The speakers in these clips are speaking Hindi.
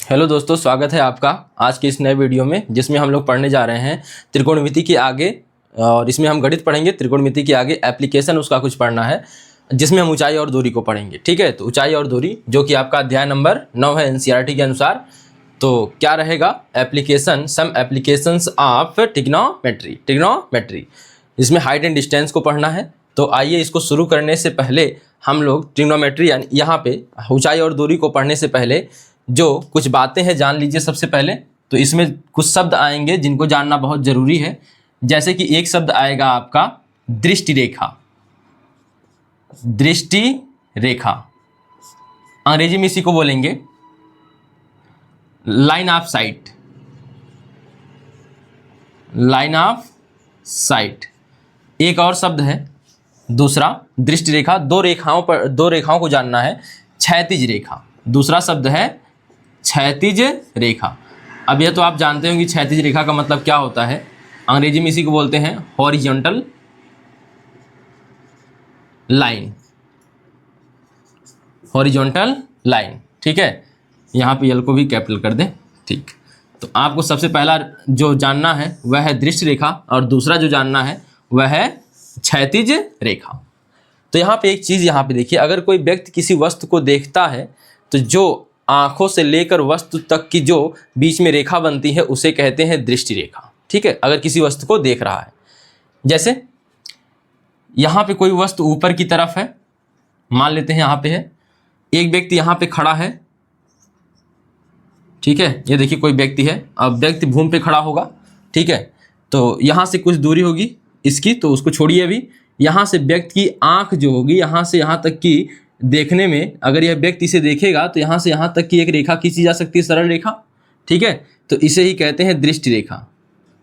हेलो दोस्तों, स्वागत है आपका आज के इस नए वीडियो में, जिसमें हम लोग पढ़ने जा रहे हैं त्रिकोणमिति के आगे। और इसमें हम गणित पढ़ेंगे, त्रिकोणमिति के आगे एप्लीकेशन उसका कुछ पढ़ना है, जिसमें हम ऊंचाई और दूरी को पढ़ेंगे। ठीक है, तो ऊंचाई और दूरी जो कि आपका अध्याय नंबर 9 है एनसीईआरटी के अनुसार। तो क्या रहेगा? Application, some applications of trigonometry. इसमें हाइट एंड डिस्टेंस को पढ़ना है। तो आइए इसको शुरू करने से पहले हम लोग ट्रिग्नोमेट्री यानी यहाँ पे ऊंचाई और दूरी को पढ़ने से पहले जो कुछ बातें हैं जान लीजिए। सबसे पहले तो इसमें कुछ शब्द आएंगे जिनको जानना बहुत जरूरी है। जैसे कि एक शब्द आएगा आपका दृष्टि रेखा। दृष्टि रेखा अंग्रेजी में इसी को बोलेंगे line of site. Line of site एक और शब्द है दूसरा दृष्टि रेखा। दो रेखाओं को जानना है। क्षैतिज रेखा दूसरा शब्द है क्षैतिज रेखा। अब यह तो आप जानते हो कि क्षैतिज रेखा का मतलब क्या होता है। अंग्रेजी में इसी को बोलते हैं हॉरिजॉन्टल लाइन। हॉरिजॉन्टल लाइन, ठीक है। यहाँ पे यल को भी कैपिटल कर दें, ठीक। तो आपको सबसे पहला जो जानना है वह है दृष्टि रेखा, और दूसरा जो जानना है वह है क्षैतिज रेखा। तो यहाँ पे एक चीज़ यहाँ पे देखिए, अगर कोई व्यक्ति किसी वस्तु को देखता है तो जो आंखों से लेकर वस्तु तक की जो बीच में रेखा बनती है उसे कहते हैं दृष्टि रेखा, ठीक है। अगर किसी वस्तु को देख रहा है, जैसे यहाँ पे कोई वस्तु ऊपर की तरफ है, मान लेते हैं यहाँ पे है, एक व्यक्ति यहाँ पे खड़ा है, ठीक है। ये देखिए कोई व्यक्ति है, अब व्यक्ति भूमि पे खड़ा होगा, ठीक है। तो यहाँ से कुछ दूरी होगी इसकी, तो उसको छोड़िए अभी। यहाँ से व्यक्ति की आंख जो होगी यहाँ से यहाँ तक की देखने में, अगर यह व्यक्ति इसे देखेगा तो यहाँ से यहाँ तक की एक रेखा खींची जा सकती है, सरल रेखा, ठीक है। तो इसे ही कहते हैं दृष्टि रेखा।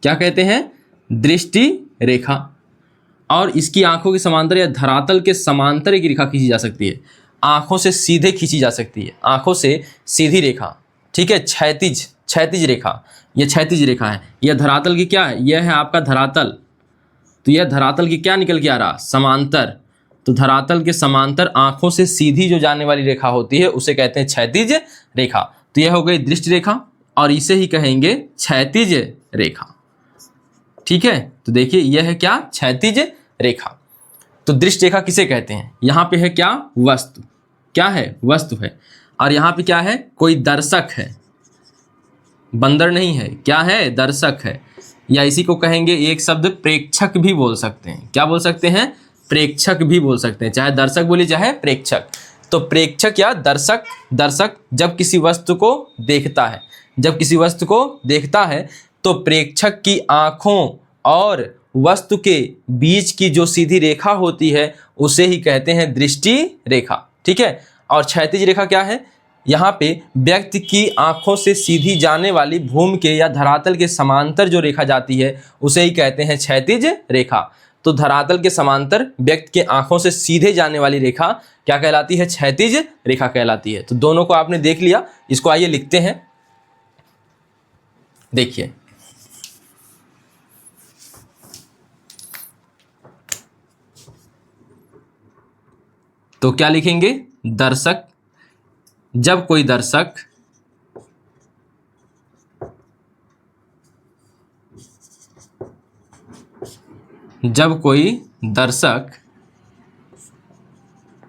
क्या कहते हैं? दृष्टि रेखा। और इसकी आंखों के समांतर या धरातल के समांतर एक रेखा खींची जा सकती है, आंखों से सीधे खींची जा सकती है, आंखों से सीधी रेखा, ठीक है। क्षैतिज रेखा, यह क्षैतिज रेखा है। यह धरातल की क्या है? यह है आपका धरातल। तो यह धरातल की क्या निकल के आ रहा? समांतर। तो धरातल के समांतर आंखों से सीधी जो जाने वाली रेखा होती है उसे कहते हैं क्षैतिज रेखा। तो यह हो गई दृष्टि रेखा, और इसे ही कहेंगे क्षैतिज रेखा, ठीक है। तो देखिए यह है क्या? क्षैतिज रेखा। तो दृष्टि रेखा किसे कहते हैं? यहाँ पे है क्या? वस्तु। क्या है? वस्तु है। और यहाँ पे क्या है? कोई दर्शक है, बंदर नहीं है। क्या है? दर्शक है। या इसी को कहेंगे एक शब्द प्रेक्षक भी बोल सकते हैं। क्या बोल सकते हैं? प्रेक्षक भी बोल सकते हैं, चाहे दर्शक बोलिए चाहे प्रेक्षक। तो प्रेक्षक या दर्शक जब किसी वस्तु को देखता है, तो प्रेक्षक की आंखों और वस्तु के बीच की जो सीधी रेखा होती है उसे ही कहते हैं दृष्टि रेखा, ठीक है। और क्षैतिज रेखा क्या है? यहाँ पे व्यक्ति की आंखों से सीधी जाने वाली भूमि के या धरातल के समांतर जो रेखा जाती है उसे ही कहते हैं क्षैतिज रेखा। तो धरातल के समांतर व्यक्ति के आंखों से सीधे जाने वाली रेखा क्या कहलाती है? क्षैतिज रेखा कहलाती है। तो दोनों को आपने देख लिया, इसको आइए लिखते हैं। देखिए तो क्या लिखेंगे? दर्शक, जब कोई दर्शक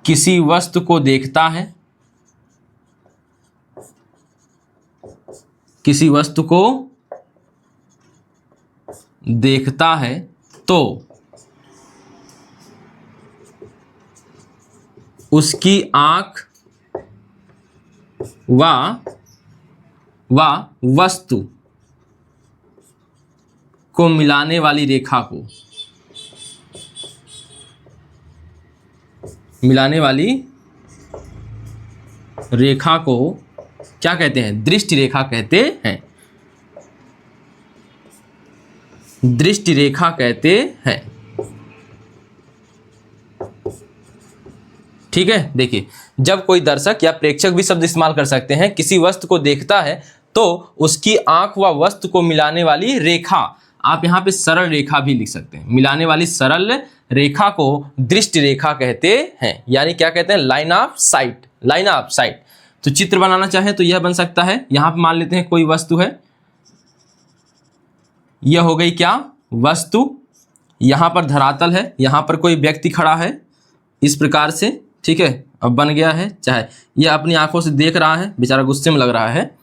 किसी वस्तु को देखता है, तो उसकी आंख व वस्तु को मिलाने वाली रेखा को क्या कहते हैं? दृष्टि रेखा कहते हैं। दृष्टि रेखा कहते हैं, ठीक है। देखिए जब कोई दर्शक या प्रेक्षक भी शब्द इस्तेमाल कर सकते हैं, किसी वस्तु को देखता है तो उसकी आंख व वस्तु को मिलाने वाली रेखा, आप यहाँ पे सरल रेखा भी लिख सकते हैं, मिलाने वाली सरल रेखा को दृष्टि रेखा कहते हैं। यानी क्या कहते हैं? Line of site. तो चित्र बनाना चाहे तो यह बन सकता है। यहाँ पे मान लेते हैं कोई वस्तु है, यह हो गई क्या, वस्तु। यहाँ पर धरातल है, यहाँ पर कोई व्यक्ति खड़ा है इस प्रकार से, ठीक है। अब बन गया है, चाहे यह अपनी आंखों से देख रहा है, बेचारा गुस्से में लग रहा है।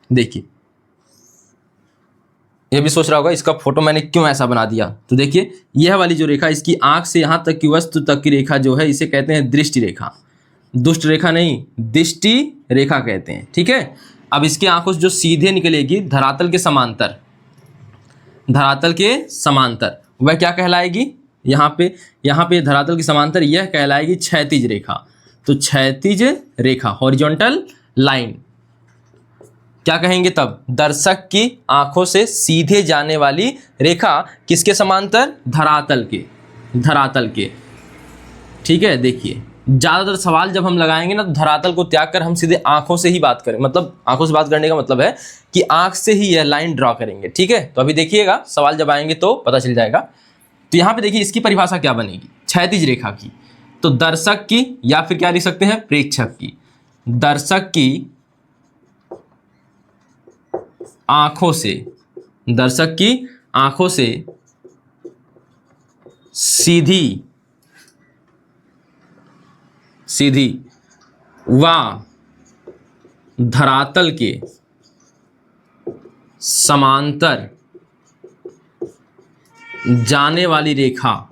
देखिए ये भी सोच रहा होगा इसका फोटो मैंने क्यों ऐसा बना दिया। तो देखिए यह वाली जो रेखा, इसकी आंख से यहाँ तक की वस्तु तक की रेखा जो है, इसे कहते हैं दृष्टि रेखा। दुष्ट रेखा नहीं, दृष्टि रेखा कहते हैं, ठीक है। अब इसकी आंखों से जो सीधे निकलेगी धरातल के समांतर, धरातल के समांतर, वह क्या कहलाएगी, यहाँ पे धरातल के समांतर यह कहलाएगी क्षैतिज रेखा। तो क्षैतिज रेखा, हॉरिजॉन्टल लाइन क्या कहेंगे तब, दर्शक की आंखों से सीधे जाने वाली रेखा किसके समांतर, धरातल के, धरातल के, ठीक है। देखिए ज़्यादातर सवाल जब हम लगाएंगे ना तो धरातल को त्याग कर हम सीधे आंखों से ही बात करें, मतलब आंखों से बात करने का मतलब है कि आंख से ही यह लाइन ड्रॉ करेंगे, ठीक है। तो अभी देखिएगा सवाल जब आएंगे तो पता चल जाएगा। तो यहाँ पे देखिए इसकी परिभाषा क्या बनेगी, क्षैतिज रेखा की, तो दर्शक की, या फिर क्या लिख सकते हैं, प्रेक्षक की, दर्शक की आंखों से, दर्शक की आंखों से सीधी सीधी व धरातल के समांतर जाने वाली रेखा,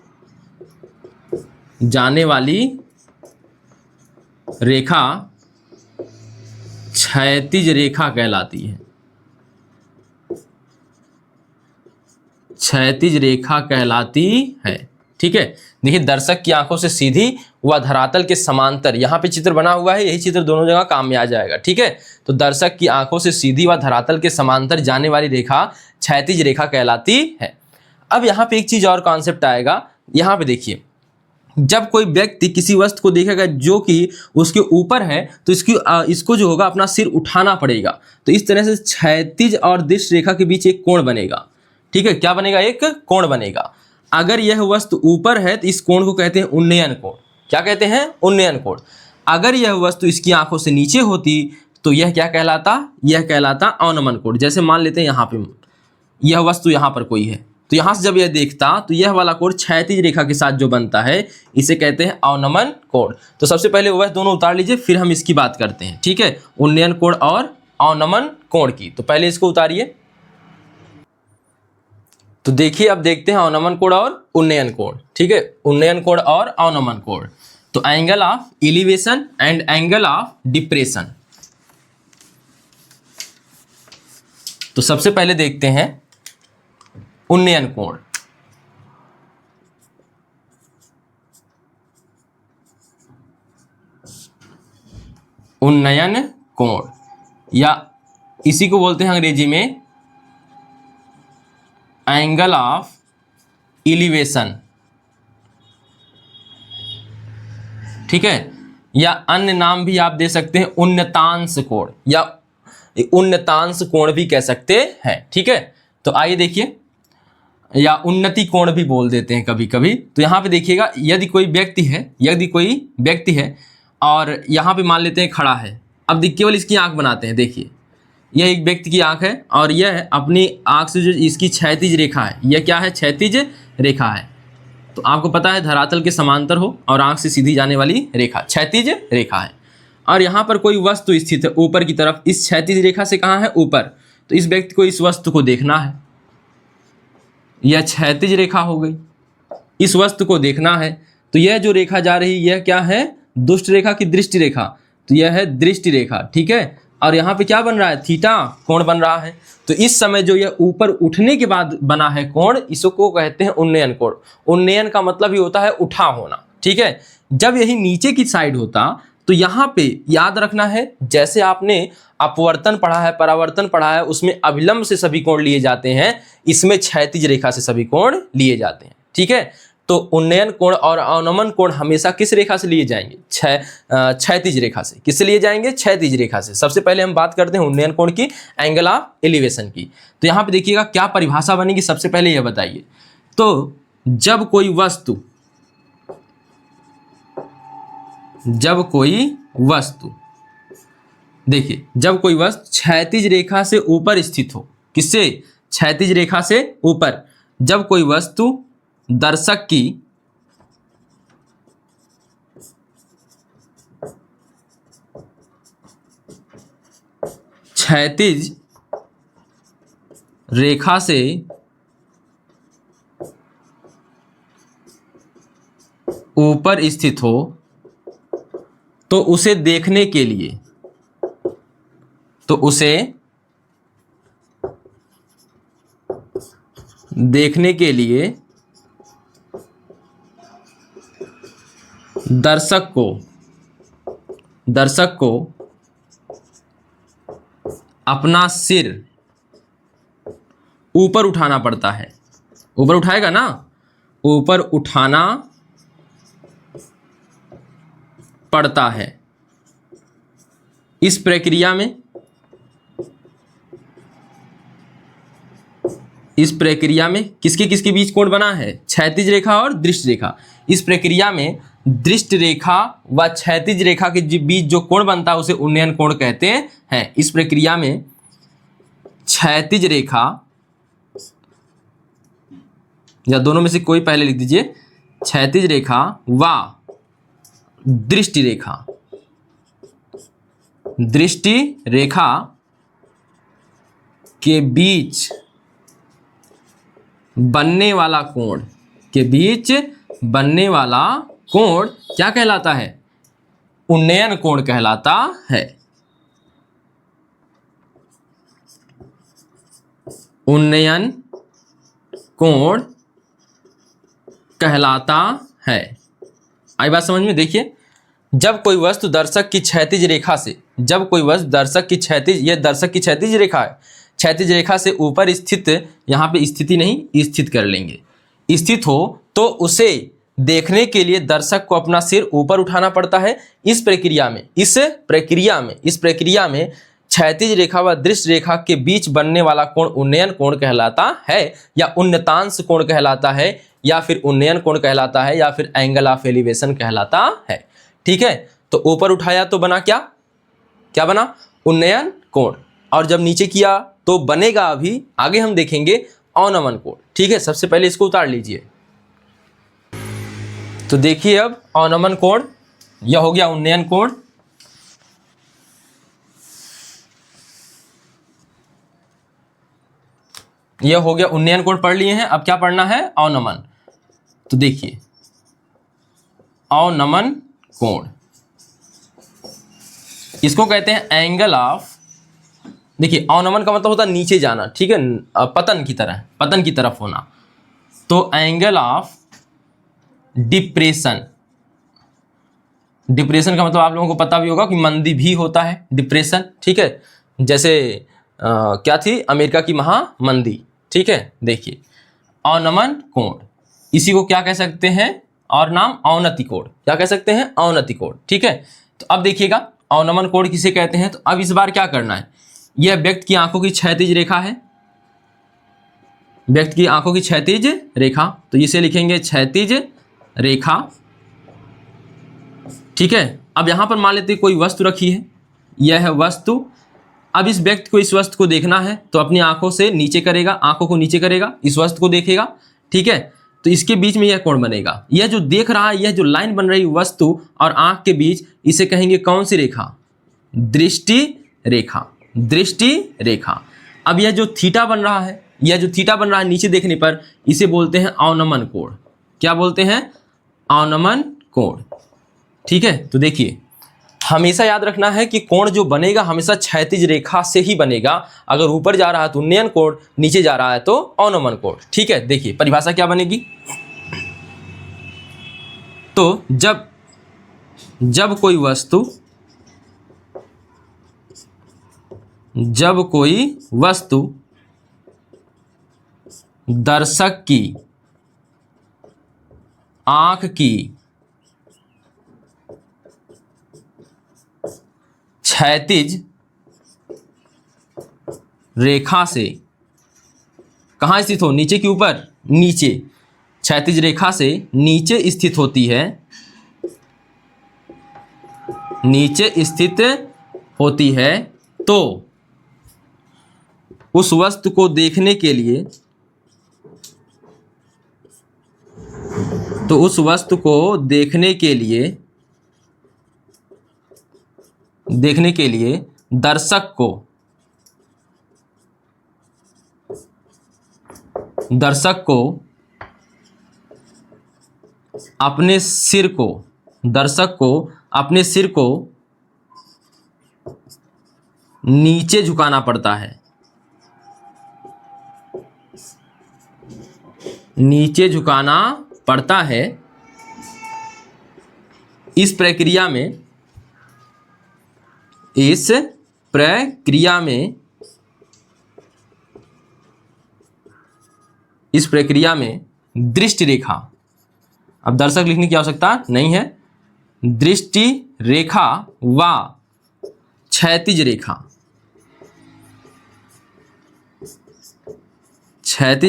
जाने वाली रेखा क्षैतिज रेखा कहलाती है, क्षैतिज रेखा कहलाती है, ठीक है। देखिए दर्शक की आंखों से सीधी व धरातल के समांतर, यहाँ पे चित्र बना हुआ है, यही चित्र दोनों जगह काम में आ जाएगा, ठीक है। तो दर्शक की आंखों से सीधी व धरातल के समांतर जाने वाली रेखा क्षैतिज रेखा कहलाती है। अब यहाँ पे एक चीज और कॉन्सेप्ट आएगा, यहाँ पे देखिए जब कोई व्यक्ति किसी वस्तु को देखेगा जो कि उसके ऊपर है तो इसको जो होगा अपना सिर उठाना पड़ेगा। तो इस तरह से क्षैतिज और दृष्टि रेखा के बीच एक कोण बनेगा, ठीक है। क्या बनेगा, एक कोण बनेगा। अगर यह वस्तु ऊपर है तो इस कोण को कहते हैं उन्नयन कोण। क्या कहते हैं, उन्नयन कोण। अगर यह वस्तु इसकी आंखों से नीचे होती तो यह क्या कहलाता, यह कहलाता अवनमन कोण। जैसे मान लेते हैं यहाँ पे यह वस्तु यहाँ पर कोई है, तो यहाँ से जब यह देखता तो यह वाला कोण क्षैतिज रेखा के साथ जो बनता है इसे कहते हैं अवनमन कोण। तो सबसे पहले वह दोनों उतार लीजिए, फिर हम इसकी बात करते हैं, ठीक है, उन्नयन कोण और अवनमन कोण की। तो पहले इसको उतारिए। तो देखिए अब देखते हैं अवनमन कोण और उन्नयन कोण, ठीक है, उन्नयन कोण और अवनमन कोण। तो angle of elevation and angle of depression. तो सबसे पहले देखते हैं उन्नयन कोण। उन्नयन कोण या इसी को बोलते हैं अंग्रेजी में एंगल ऑफ एलिवेशन, ठीक है, या अन्य नाम भी आप दे सकते हैं उन्नतांश कोण या उन्नतांश कोण भी कह सकते हैं, ठीक है। तो आइए देखिए, या उन्नति कोण भी बोल देते हैं कभी कभी। तो यहाँ पे देखिएगा यदि कोई व्यक्ति है और यहाँ पे मान लेते हैं खड़ा है। अब केवल इसकी आंख बनाते हैं, देखिए यह एक व्यक्ति की आंख है और यह अपनी आंख से जो इसकी क्षैतिज रेखा है, यह क्या है, क्षैतिज रेखा है। तो आपको पता है धरातल के समांतर हो और आंख से सीधी जाने वाली रेखा क्षैतिज रेखा है। और यहाँ पर कोई वस्तु स्थित है ऊपर की तरफ, इस क्षैतिज रेखा से कहाँ है, ऊपर। तो इस व्यक्ति को इस वस्तु को देखना है, यह क्षैतिज रेखा हो गई। इस वस्तु को देखना है तो यह जो रेखा जा रही यह क्या है, दुष्ट रेखा की दृष्टि रेखा। तो यह है दृष्टि रेखा, ठीक है। और यहाँ पे क्या बन रहा है, थीटा कोण बन रहा है। तो इस समय जो यह ऊपर उठने के बाद बना है कोण, इसको कहते हैं उन्नयन कोण। उन्नयन का मतलब ही होता है उठा होना, ठीक है। जब यही नीचे की साइड होता तो यहाँ पे याद रखना है, जैसे आपने अपवर्तन पढ़ा है, परावर्तन पढ़ा है, उसमें अभिलंब से सभी कोण लिए जाते हैं, इसमें क्षैतिज रेखा से सभी कोण लिए जाते हैं, ठीक है। तो उन्नयन कोण और अवनमन कोण हमेशा किस रेखा से लिए जाएंगे, क्षैतिज रेखा से। किससे लिए जाएंगे, क्षैतिज रेखा से। सबसे पहले हम बात करते हैं उन्नयन कोण की, एंगल ऑफ एलिवेशन की। तो यहाँ पे देखिएगा क्या परिभाषा बनेगी, सबसे पहले यह बताइए। तो जब कोई वस्तु देखिए, जब कोई वस्तु क्षैतिज रेखा से ऊपर स्थित हो, किससे? क्षैतिज रेखा से ऊपर। जब कोई वस्तु दर्शक की क्षैतिज रेखा से ऊपर स्थित हो तो उसे देखने के लिए दर्शक को अपना सिर ऊपर उठाना पड़ता है। ऊपर उठाएगा ना, ऊपर उठाना पड़ता है। इस प्रक्रिया में किसके बीच कोण बना है? क्षैतिज रेखा और दृष्ट रेखा। इस प्रक्रिया में दृष्ट रेखा व क्षैतिज रेखा के बीच जो कोण बनता है उसे उन्नयन कोण कहते हैं। इस प्रक्रिया में क्षैतिज रेखा, या दोनों में से कोई पहले लिख दीजिए, क्षैतिज रेखा व दृष्टि रेखा के बीच बनने वाला कोण क्या कहलाता है? उन्नयन कोण कहलाता है। उन्नयन कोण कहलाता है। आई बात समझ में? देखिए, जब कोई वस्तु दर्शक की क्षैतिज रेखा से, यह दर्शक की क्षैतिज रेखा है, क्षैतिज रेखा से ऊपर स्थित, यहाँ पे स्थिति नहीं, स्थित कर लेंगे, स्थित हो तो उसे देखने के लिए दर्शक को अपना सिर ऊपर उठाना पड़ता है। इस प्रक्रिया में क्षैतिज रेखा व दृष्ट रेखा के बीच बनने वाला कोण उन्नयन कोण कहलाता है, या उन्नतांश कोण कहलाता है, या फिर उन्नयन कोण कहलाता है, या फिर एंगल ऑफ एलिवेशन कहलाता है। ठीक है, तो ऊपर उठाया तो बना क्या बना? उन्नयन कोण। और जब नीचे किया तो बनेगा, अभी आगे हम देखेंगे, अवनमन कोण। ठीक है, सबसे पहले इसको उतार लीजिए। तो देखिए, अब अवनमन कोण, यह हो गया उन्नयन कोण। यह हो गया उन्नयन कोण, पढ़ लिए हैं। अब क्या पढ़ना है? अवनमन। तो देखिए, अवनमन कोण, इसको कहते हैं एंगल ऑफ, देखिए अवनमन का मतलब होता है नीचे जाना, ठीक है, पतन की तरफ होना। तो एंगल ऑफ डिप्रेशन का मतलब आप लोगों को पता भी होगा कि मंदी भी होता है, डिप्रेशन। ठीक है, जैसे क्या थी? अमेरिका की महामंदी। ठीक है, देखिए अवनमन कोण, इसी को क्या कह सकते हैं? और नाम अवनति कोण। क्या कह सकते हैं? अवनति कोण। ठीक है, तो अब देखिएगा अवनमन कोण किसे कहते हैं। तो अब इस बार क्या करना है? यह व्यक्ति की आंखों की क्षैतिज रेखा है, व्यक्ति की आंखों की क्षैतिज रेखा, तो इसे लिखेंगे क्षैतिज रेखा। ठीक है, अब यहां पर मान लेते हैं कोई वस्तु रखी है, यह है वस्तु। अब इस व्यक्ति को इस वस्तु को देखना है तो अपनी आंखों से नीचे करेगा, आंखों को नीचे करेगा, इस वस्तु को देखेगा। ठीक है, तो इसके बीच में यह कोण बनेगा। यह जो देख रहा है, यह जो लाइन बन रही वस्तु और आंख के बीच, इसे कहेंगे कौन सी रेखा? दृष्टि रेखा। अब यह जो थीटा बन रहा है, नीचे देखने पर, इसे बोलते हैं अवनमन कोण। क्या बोलते हैं? अवनमन कोण। ठीक है, तो देखिए हमेशा याद रखना है कि कोण जो बनेगा हमेशा क्षैतिज रेखा से ही बनेगा। अगर ऊपर जा रहा है तो उन्नयन कोण, नीचे जा रहा है तो अवनमन कोण। ठीक है, देखिए परिभाषा क्या बनेगी। तो जब कोई वस्तु दर्शक की आंख की क्षैतिज रेखा से कहाँ स्थित हो? नीचे के ऊपर, नीचे, क्षैतिज रेखा से नीचे स्थित होती है, नीचे स्थित होती है तो उस वस्तु को देखने के लिए दर्शक को अपने सिर को नीचे झुकाना पड़ता है। नीचे झुकाना पड़ता है। इस प्रक्रिया में दृष्टि रेखा, अब दर्शक लिखने की आवश्यकता नहीं है, दृष्टि रेखा व क्षैतिज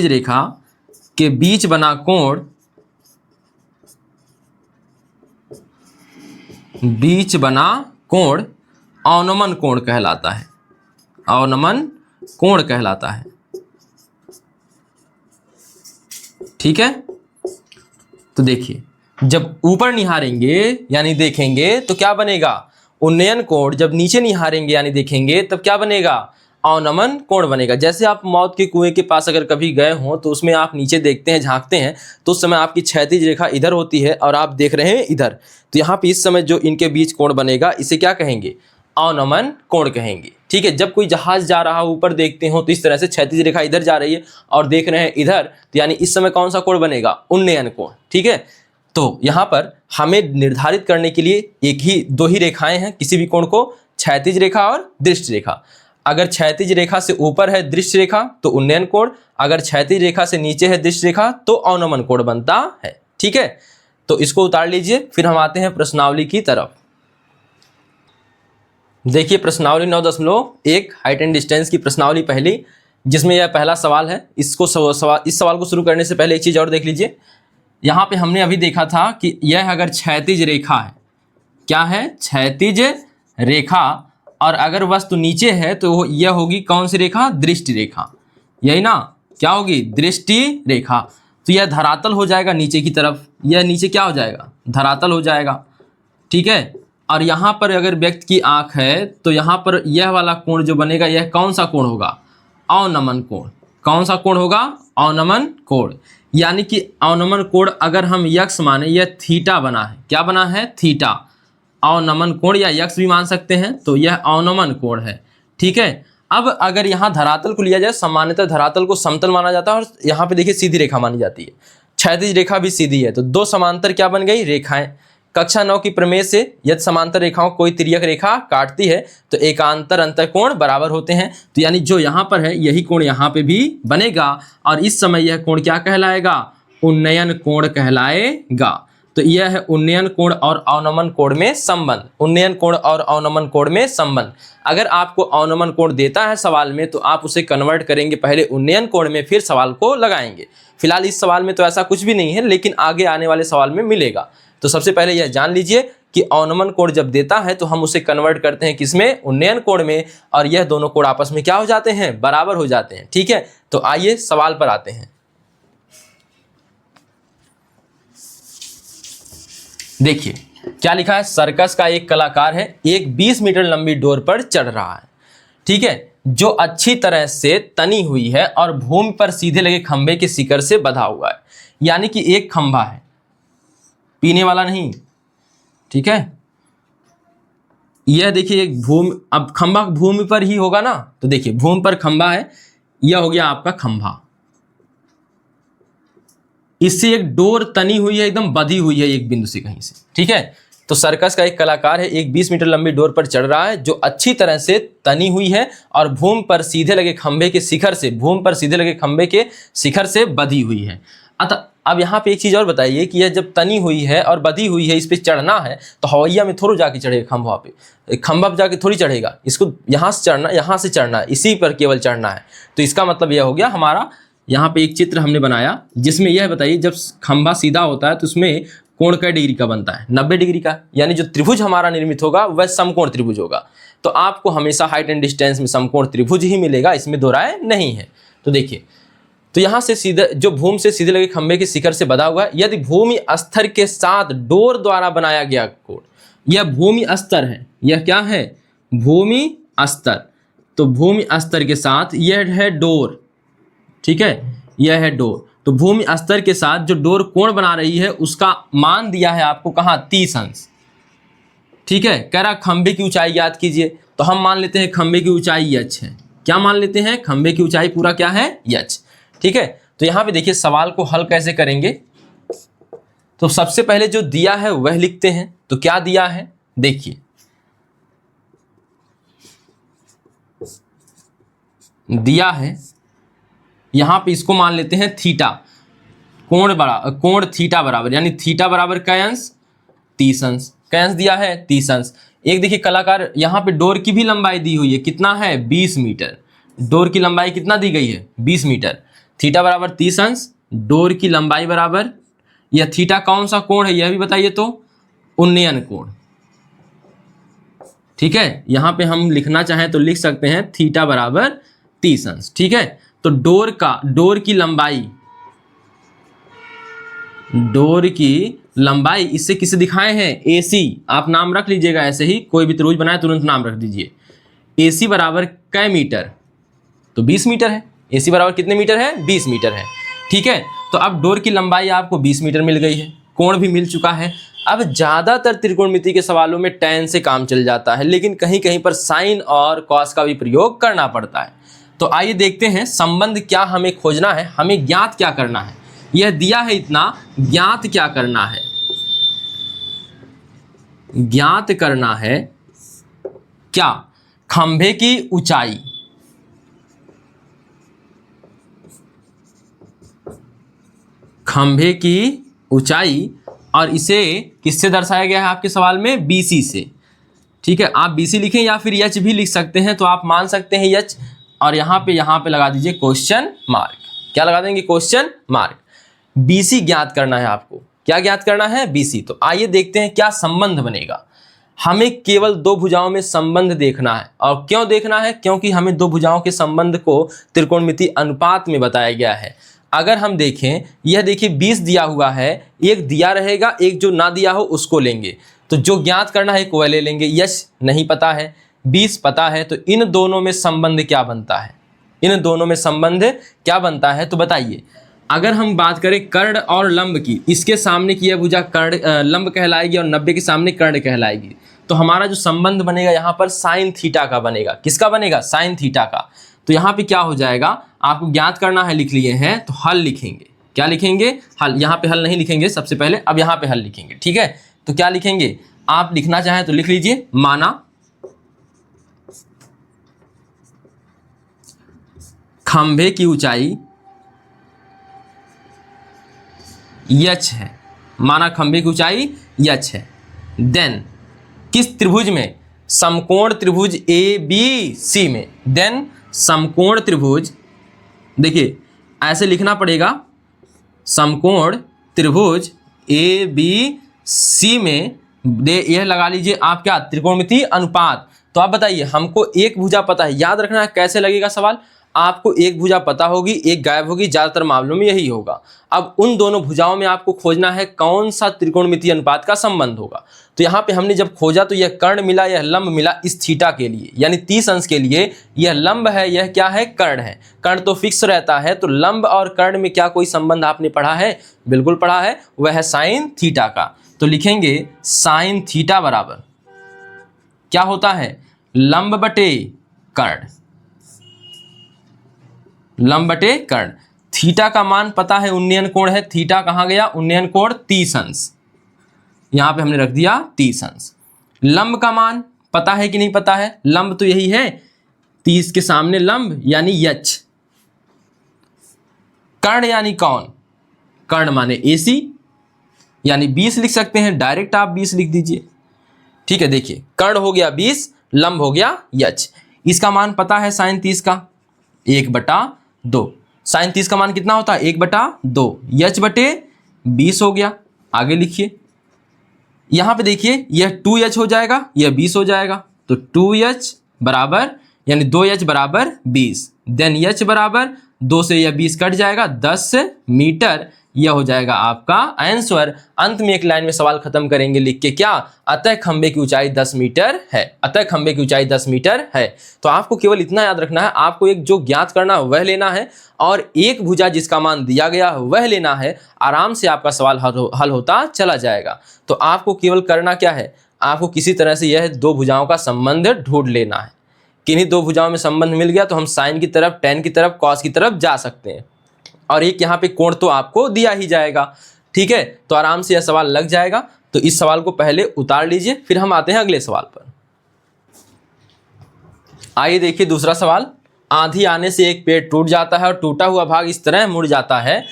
रेखा के बीच बना कोण अवनमन कोण कहलाता है। अवनमन कोण कहलाता है। ठीक है, तो देखिए जब ऊपर निहारेंगे यानी देखेंगे तो क्या बनेगा, उन्नयन कोण। जब नीचे निहारेंगे यानी देखेंगे तब क्या बनेगा, अवनमन कोण बनेगा। जैसे आप मौत के कुएं के पास अगर कभी गए हो तो उसमें आप नीचे देखते हैं, झांकते हैं, तो उस समय आपकी क्षैतिज रेखा इधर होती है और आप देख रहे हैं इधर, तो यहाँ पे इस समय जो इनके बीच कोण बनेगा इसे क्या कहेंगे, अवनमन कोण कहेंगे। ठीक है, जब कोई जहाज जा रहा हो ऊपर देखते हो तो इस तरह से क्षैतिज रेखा इधर जा रही है और देख रहे हैं इधर, तो यानी इस समय कौन सा कोण बनेगा, उन्नयन कोण। ठीक है, तो यहाँ पर हमें निर्धारित करने के लिए दो ही रेखाएं हैं किसी भी कोण को, क्षैतिज रेखा और दृष्टि रेखा। अगर क्षैतिज रेखा से ऊपर है दृष्टि रेखा तो उन्नयन कोण, अगर क्षैतिज रेखा से नीचे है दृष्टि रेखा तो अवनमन कोण बनता है। ठीक है, तो इसको उतार लीजिए। फिर हम आते हैं प्रश्नावली की तरफ। देखिए प्रश्नावली 9.1 हाइट एंड डिस्टेंस की प्रश्नावली पहली, जिसमें यह पहला सवाल है। इस सवाल को शुरू करने से पहले एक चीज और देख लीजिए। यहाँ पे हमने अभी देखा था कि यह अगर क्षैतिज रेखा है, क्या है, क्षैतिज रेखा, और अगर वस्तु नीचे है तो यह होगी कौन सी रेखा, दृष्टि रेखा। यही ना, क्या होगी, दृष्टि रेखा। तो यह धरातल हो जाएगा नीचे की तरफ, यह नीचे क्या हो जाएगा, धरातल हो जाएगा। ठीक है, और यहाँ पर अगर व्यक्ति की आंख है तो यहाँ पर यह वाला कोण जो बनेगा यह कौन सा कोण होगा, अवनमन कोण। कौन सा कोण होगा, अवनमन कोण। यानी कि अवनमन कोण अगर हम यक्स माने, यह थीटा बना है, क्या बना है, थीटा। अवनमन कोण या यक्स भी मान सकते हैं, तो यह अवनमन कोण है। ठीक है, अब अगर यहाँ धरातल को लिया जाए, सामान्यतः धरातल को समतल माना जाता है और यहाँ पे देखिए सीधी रेखा मानी जाती है, क्षैतिज रेखा भी सीधी है, तो दो समांतर क्या बन गई, रेखाएं। कक्षा 9 की प्रमेय से यदि समांतर रेखाओं कोई तिर्यक रेखा काटती है तो एकांतर अंतर कोण बराबर होते हैं। तो यानी जो यहाँ पर है यही कोण यहाँ पे भी बनेगा, और इस समय यह कोण क्या कहलाएगा, उन्नयन कोण कहलाएगा। तो यह है उन्नयन कोण और अवनमन कोण में संबंध। उन्नयन कोण और अवनमन कोण में संबंध। अगर आपको अवनमन कोण देता है सवाल में तो आप उसे कन्वर्ट करेंगे पहले उन्नयन कोण में, फिर सवाल को लगाएंगे। फिलहाल इस सवाल में तो ऐसा कुछ भी नहीं है, लेकिन आगे आने वाले सवाल में मिलेगा। तो सबसे पहले यह जान लीजिए कि अवनमन कोण जब देता है तो हम उसे कन्वर्ट करते हैं किसमें, उन्नयन कोण में, और यह दोनों कोण आपस में क्या हो जाते हैं, बराबर हो जाते हैं। ठीक है, तो आइए सवाल पर आते हैं। देखिए क्या लिखा है, सर्कस का एक कलाकार है, एक 20 मीटर लंबी डोर पर चढ़ रहा है। ठीक है, जो अच्छी तरह से तनी हुई है और भूमि पर सीधे लगे खंभे के शिखर से बंधा हुआ है। यानी कि एक खंभा है, पीने वाला नहीं। ठीक है, यह देखिए एक भूमि, अब खंभा भूमि पर ही होगा ना, तो देखिए भूमि पर खंभा है, यह हो गया आपका खंभा। इससे एक डोर तनी हुई है, एकदम बंधी हुई है एक बिंदु से कहीं से। ठीक है, तो सर्कस का एक कलाकार है, एक 20 मीटर लंबी डोर पर चढ़ रहा है जो अच्छी तरह से तनी हुई है और भूमि पर सीधे लगे खंभे के शिखर से बंधी हुई है। अतः अब यहाँ पे एक चीज और बताइए कि यह जब तनी हुई है और बंधी हुई है, इस पे चढ़ना है, तो हवैया में थोड़ा जाके चढ़ेगा खंभा पे, खंभा पे जाके थोड़ी चढ़ेगा, इसको यहाँ से चढ़ना है, इसी पर केवल चढ़ना है। तो इसका मतलब यह हो गया हमारा, यहाँ पे एक चित्र हमने बनाया जिसमें यह बताइए जब खंभा सीधा होता है तो उसमें कोण कै डिग्री का बनता है, 90 डिग्री का। यानी जो त्रिभुज हमारा निर्मित होगा वह समकोण त्रिभुज होगा। तो आपको हमेशा हाइट एंड डिस्टेंस में समकोण त्रिभुज ही मिलेगा, इसमें दो राय नहीं है। तो देखिए, तो यहाँ से सीधे जो भूमि से सीधे लगे खंभे के शिखर से बधा हुआ है, यदि भूमि स्तर के साथ डोर द्वारा बनाया गया कोण, यह भूमि स्तर है, यह क्या है, भूमि स्तर। तो भूमि स्तर के साथ यह है डोर, ठीक है, यह है डोर। तो भूमि स्तर के साथ जो डोर कोण बना रही है उसका मान दिया है आपको कहाँ, 30 अंश, ठीक है। कह रहा खंभे की ऊंचाई याद कीजिए, तो हम मान लेते हैं खंभे की ऊंचाई h है। क्या मान लेते हैं, खंभे की ऊंचाई पूरा क्या है, h, ठीक है। तो यहां पे देखिए सवाल को हल कैसे करेंगे। तो सबसे पहले जो दिया है वह लिखते हैं। तो क्या दिया है, देखिए दिया है, यहां पे इसको मान लेते हैं थीटा, कोण थीटा बराबर, यानी थीटा बराबर क्या अंश, 30 अंश। क्या अंश दिया है, 30 अंश। एक देखिए कलाकार, यहाँ पे डोर की भी लंबाई दी हुई है, कितना है, 20 मीटर। डोर की लंबाई कितना दी गई है, 20 मीटर। थीटा बराबर 30 अंश, डोर की लंबाई बराबर, यह थीटा कौन सा कोण है यह भी बताइए, तो उन्नयन कोण, ठीक है। यहाँ पे हम लिखना चाहें तो लिख सकते हैं थीटा बराबर 30 अंश, ठीक है। तो डोर की लंबाई इससे किसे दिखाए हैं, AC, आप नाम रख लीजिएगा ऐसे ही, कोई भी त्रिभुज बनाए तुरंत नाम रख दीजिए। AC बराबर कै मीटर, तो 20 मीटर है। AC बराबर कितने मीटर है, 20 मीटर है, ठीक है। तो अब डोर की लंबाई आपको 20 मीटर मिल गई है, कोण भी मिल चुका है। अब ज़्यादातर त्रिकोणमिति के सवालों में tan से काम चल जाता है, लेकिन कहीं कहीं पर sin और cos का भी प्रयोग करना पड़ता है। तो आइए देखते हैं संबंध क्या हमें खोजना है, हमें ज्ञात क्या करना है। यह दिया है इतना, ज्ञात क्या करना है, ज्ञात करना है क्या, खंभे की ऊंचाई, खंभे की ऊंचाई, और इसे किससे दर्शाया गया है आपके सवाल में, BC से, ठीक है। आप BC लिखें या फिर H भी लिख सकते हैं, तो आप मान सकते हैं H, और यहाँ पे लगा दीजिए क्वेश्चन मार्क। क्या लगा देंगे, क्वेश्चन मार्क। BC ज्ञात करना है आपको, क्या ज्ञात करना है, BC। तो आइए देखते हैं क्या संबंध बनेगा। हमें केवल दो भुजाओं में संबंध देखना है, और क्यों देखना है, क्योंकि हमें दो भुजाओं के संबंध को त्रिकोणमिति अनुपात में बताया गया है। अगर हम देखें, यह देखिए 20 दिया हुआ है, एक दिया रहेगा, एक जो ना दिया हो उसको लेंगे। तो जो ज्ञात करना है वह ले लेंगे। यश नहीं पता है, 20 पता है, तो इन दोनों में संबंध क्या बनता है, इन दोनों में संबंध क्या बनता है, तो बताइए। अगर हम बात करें कर्ण और लंब की, इसके सामने की यह भुजा कर्ण लंब कहलाएगी और 90 के सामने कर्ण कहलाएगी। तो हमारा जो संबंध बनेगा यहाँ पर साइन थीटा का बनेगा। किसका बनेगा, साइन थीटा का। तो यहाँ पे क्या हो जाएगा, आपको ज्ञात करना है, लिख लिए हैं, तो हल लिखेंगे। क्या लिखेंगे, हल। यहाँ पे हल नहीं लिखेंगे सबसे पहले, अब यहाँ पे हल लिखेंगे, ठीक है। तो क्या लिखेंगे, आप लिखना चाहें तो लिख लीजिए, माना खंभे की ऊंचाई h है, माना खंभे की ऊंचाई h है। देन किस त्रिभुज में, समकोण त्रिभुज ABC में। देन समकोण त्रिभुज, देखिए ऐसे लिखना पड़ेगा, समकोण त्रिभुज ABC में यह लगा लीजिए आप क्या, त्रिकोणमिति अनुपात। तो आप बताइए, हमको एक भुजा पता है, याद रखना है कैसे लगेगा सवाल, आपको एक भुजा पता होगी, एक गायब होगी, ज्यादातर मामलों में यही होगा। अब उन दोनों भुजाओं में आपको खोजना है कौन सा त्रिकोणमिति अनुपात का संबंध होगा। तो यहाँ पे हमने जब खोजा तो यह कर्ण मिला, यह लंब मिला इस थीटा के लिए, यानी 30 अंश के लिए। यह लंब है, यह क्या है, कर्ण है। कर्ण तो फिक्स रहता है, तो लंब और कर्ण में क्या कोई संबंध आपने पढ़ा है, बिल्कुल पढ़ा है, वह है साइन थीटा का। तो लिखेंगे साइन थीटा बराबर क्या होता है, लंब बटे कर्ण, लंब बटे कर्ण। थीटा का मान पता है, उन्नयन कोण है, थीटा कहाँ गया, उन्नयन कोण 30 अंश, यहां पे हमने रख दिया 30 अंश। लंब का मान पता है कि नहीं पता है, लंब तो यही है, 30 के सामने लंब यानी h। कर्ण यानी कौन, कर्ण माने AC, यानी 20 लिख सकते हैं, डायरेक्ट आप 20 लिख दीजिए, ठीक है। देखिए कर्ण हो गया 20, लंब हो गया h। इसका मान पता है साइन 30 का, 1/2। साइन 30 का मान कितना होता है, 1/2, h बटे 20 हो गया। आगे लिखिए, यहां पे देखिए यह 2h हो जाएगा, यह 20 हो जाएगा, तो 2h बराबर यानी 2h बराबर 20, देन h बराबर 2 से यह 20 कट जाएगा 10 मीटर, यह हो जाएगा आपका आंसर। अंत में एक लाइन में सवाल खत्म करेंगे लिख के क्या, अतः खंबे की ऊंचाई 10 मीटर है, अतः खंबे की ऊंचाई 10 मीटर है। तो आपको केवल इतना याद रखना है, आपको एक जो ज्ञात करना है वह लेना है और एक भुजा जिसका मान दिया गया है वह लेना है, आराम से आपका सवाल हल होता चला जाएगा। तो आपको केवल करना क्या है, आपको किसी तरह से यह दो भुजाओं का संबंध ढूंढ लेना है। किन्हीं दो भुजाओं में संबंध मिल गया तो हम साइन की तरफ, टेन की तरफ, कॉस की तरफ जा सकते हैं और एक यहाँ पे कोण तो आपको दिया ही जाएगा। ठीक है, तो आराम से यह सवाल लग जाएगा। तो इस सवाल को पहले उतार लीजिए, फिर हम आते हैं अगले सवाल पर। आइए देखिए दूसरा सवाल। आंधी आने से एक पेड़ टूट जाता है और टूटा हुआ भाग इस तरह मुड़ जाता है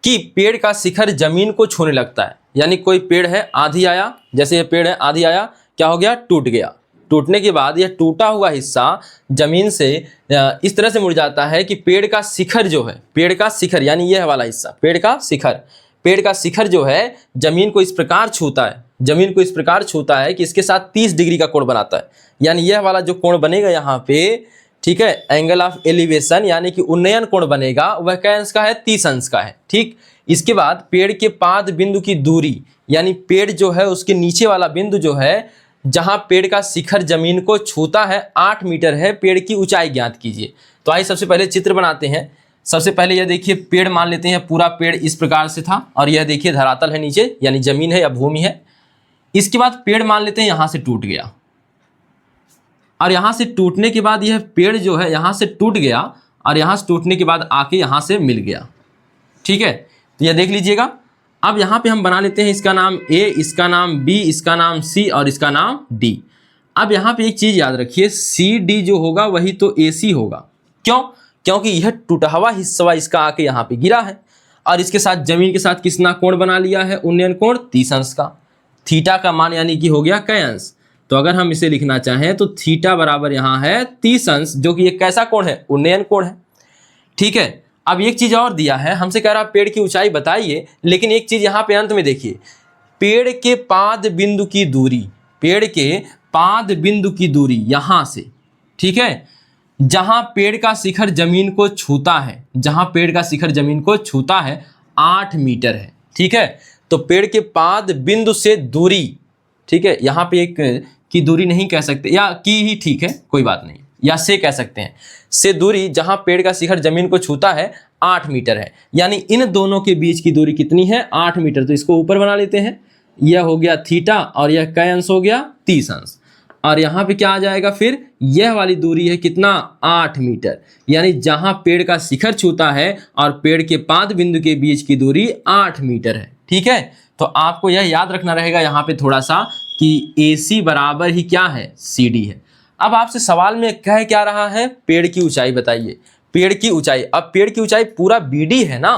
कि पेड़ का शिखर जमीन को छूने लगता है। यानी कोई पेड़ है, आंधी आया, जैसे ये पेड़ है, आंधी आया, क्या हो गया, टूट गया। टूटने के बाद यह टूटा हुआ हिस्सा जमीन से इस तरह से मुड़ जाता है कि पेड़ का शिखर जो है, पेड़ का शिखर यानी यह वाला हिस्सा, पेड़ का शिखर जो है जमीन को इस प्रकार छूता है, जमीन को इस प्रकार छूता है कि इसके साथ 30 डिग्री का कोण बनाता है। यानी यह वाला जो कोण बनेगा यहाँ पे, ठीक है, एंगल ऑफ एलिवेशन यानी कि उन्नयन कोण बनेगा, वह क्या अंश का है, 30 अंश का है। ठीक, इसके बाद पेड़ के पाद बिंदु की दूरी, यानी पेड़ जो है उसके नीचे वाला बिंदु जो है जहां पेड़ का शिखर जमीन को छूता है 8 मीटर है, पेड़ की ऊंचाई ज्ञात कीजिए। तो आइए सबसे पहले चित्र बनाते हैं। सबसे पहले यह देखिए पेड़ मान लेते हैं, पूरा पेड़ इस प्रकार से था और यह देखिए धरातल है नीचे, यानी जमीन है या भूमि है। इसके बाद पेड़ मान लेते हैं यहां से टूट गया और यहां से टूटने के बाद यह पेड़ जो है यहां से टूट गया और यहां से टूटने के बाद आके यहां से मिल गया। ठीक है, तो यह देख लीजिएगा। अब यहाँ पे हम बना लेते हैं इसका नाम A, इसका नाम B, इसका नाम C और इसका नाम D। अब यहाँ पे एक चीज़ याद रखिए, CD जो होगा वही तो AC होगा। क्यों? क्योंकि यह टूटा हुआ हिस्सा इसका आके यहाँ पे गिरा है और इसके साथ जमीन के साथ किसना कोण बना लिया है, उन्नयन कोण 30 अंश का। थीटा का मान यानी कि हो गया कै अंश। तो अगर हम इसे लिखना चाहें तो थीटा बराबर यहाँ है 30 अंश, जो कि एक कैसा कोण है, उन्नयन कोण है। ठीक है, अब एक चीज और दिया है, हमसे कह रहा पेड़ की ऊंचाई बताइए, लेकिन एक चीज यहाँ पे अंत में देखिए, पेड़ के पाद बिंदु की दूरी, पेड़ के पाद बिंदु की दूरी यहां से, ठीक है, जहां पेड़ का शिखर जमीन को छूता है, जहां पेड़ का शिखर जमीन को छूता है 8 मीटर है। ठीक है, तो पेड़ के पाद बिंदु से दूरी, ठीक है, यहाँ पे एक की दूरी नहीं कह सकते, या की ही ठीक है, कोई बात नहीं, या से कह सकते हैं, से दूरी जहां पेड़ का शिखर जमीन को छूता है 8 मीटर है। यानी इन दोनों के बीच की दूरी कितनी है, 8 मीटर। तो इसको ऊपर बना लेते हैं, यह हो गया थीटा और यह कै अंश हो गया, 30 अंश। और यहाँ पे क्या आ जाएगा, फिर यह वाली दूरी है कितना, 8 मीटर। यानी जहां पेड़ का शिखर छूता है और पेड़ के पाद बिंदु के बीच की दूरी 8 मीटर है। ठीक है, तो आपको यह याद रखना रहेगा यहाँ पे थोड़ा सा कि AC बराबर ही क्या है, CD है। अब आपसे सवाल में कह क्या रहा है, पेड़ की ऊंचाई बताइए, पेड़ की ऊंचाई। अब पेड़ की ऊंचाई पूरा BD है ना,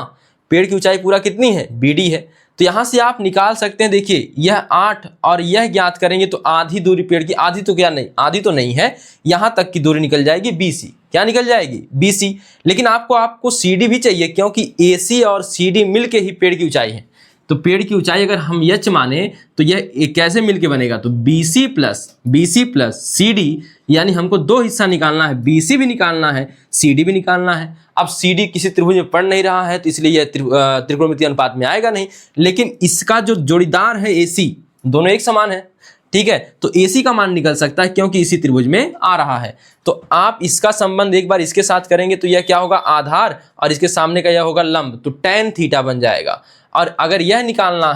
पेड़ की ऊंचाई पूरा कितनी है, BD है। तो यहां से आप निकाल सकते हैं, देखिए यह 8 और यह ज्ञात करेंगे तो आधी दूरी पेड़ की, आधी तो क्या नहीं, आधी तो नहीं है, यहां तक की दूरी निकल जाएगी BC। क्या निकल जाएगी, BC। लेकिन आपको CD भी चाहिए, क्योंकि AC और CD मिलके ही पेड़ की ऊंचाई है। तो पेड़ की ऊंचाई अगर हम h माने तो यह कैसे मिलके बनेगा, तो BC प्लस CD, यानी हमको दो हिस्सा निकालना है, BC भी निकालना है, CD भी निकालना है। अब CD किसी त्रिभुज में पड़ नहीं रहा है तो इसलिए यह त्रिकोणमितीय अनुपात में आएगा नहीं, लेकिन इसका जो जोड़ीदार है AC, दोनों एक समान है। ठीक है, तो AC का मान निकल सकता है क्योंकि इसी त्रिभुज में आ रहा है। तो आप इसका संबंध एक बार इसके साथ करेंगे तो यह क्या होगा, आधार, और इसके सामने का यह होगा लंब, तो tan थीटा बन जाएगा। और अगर यह निकालना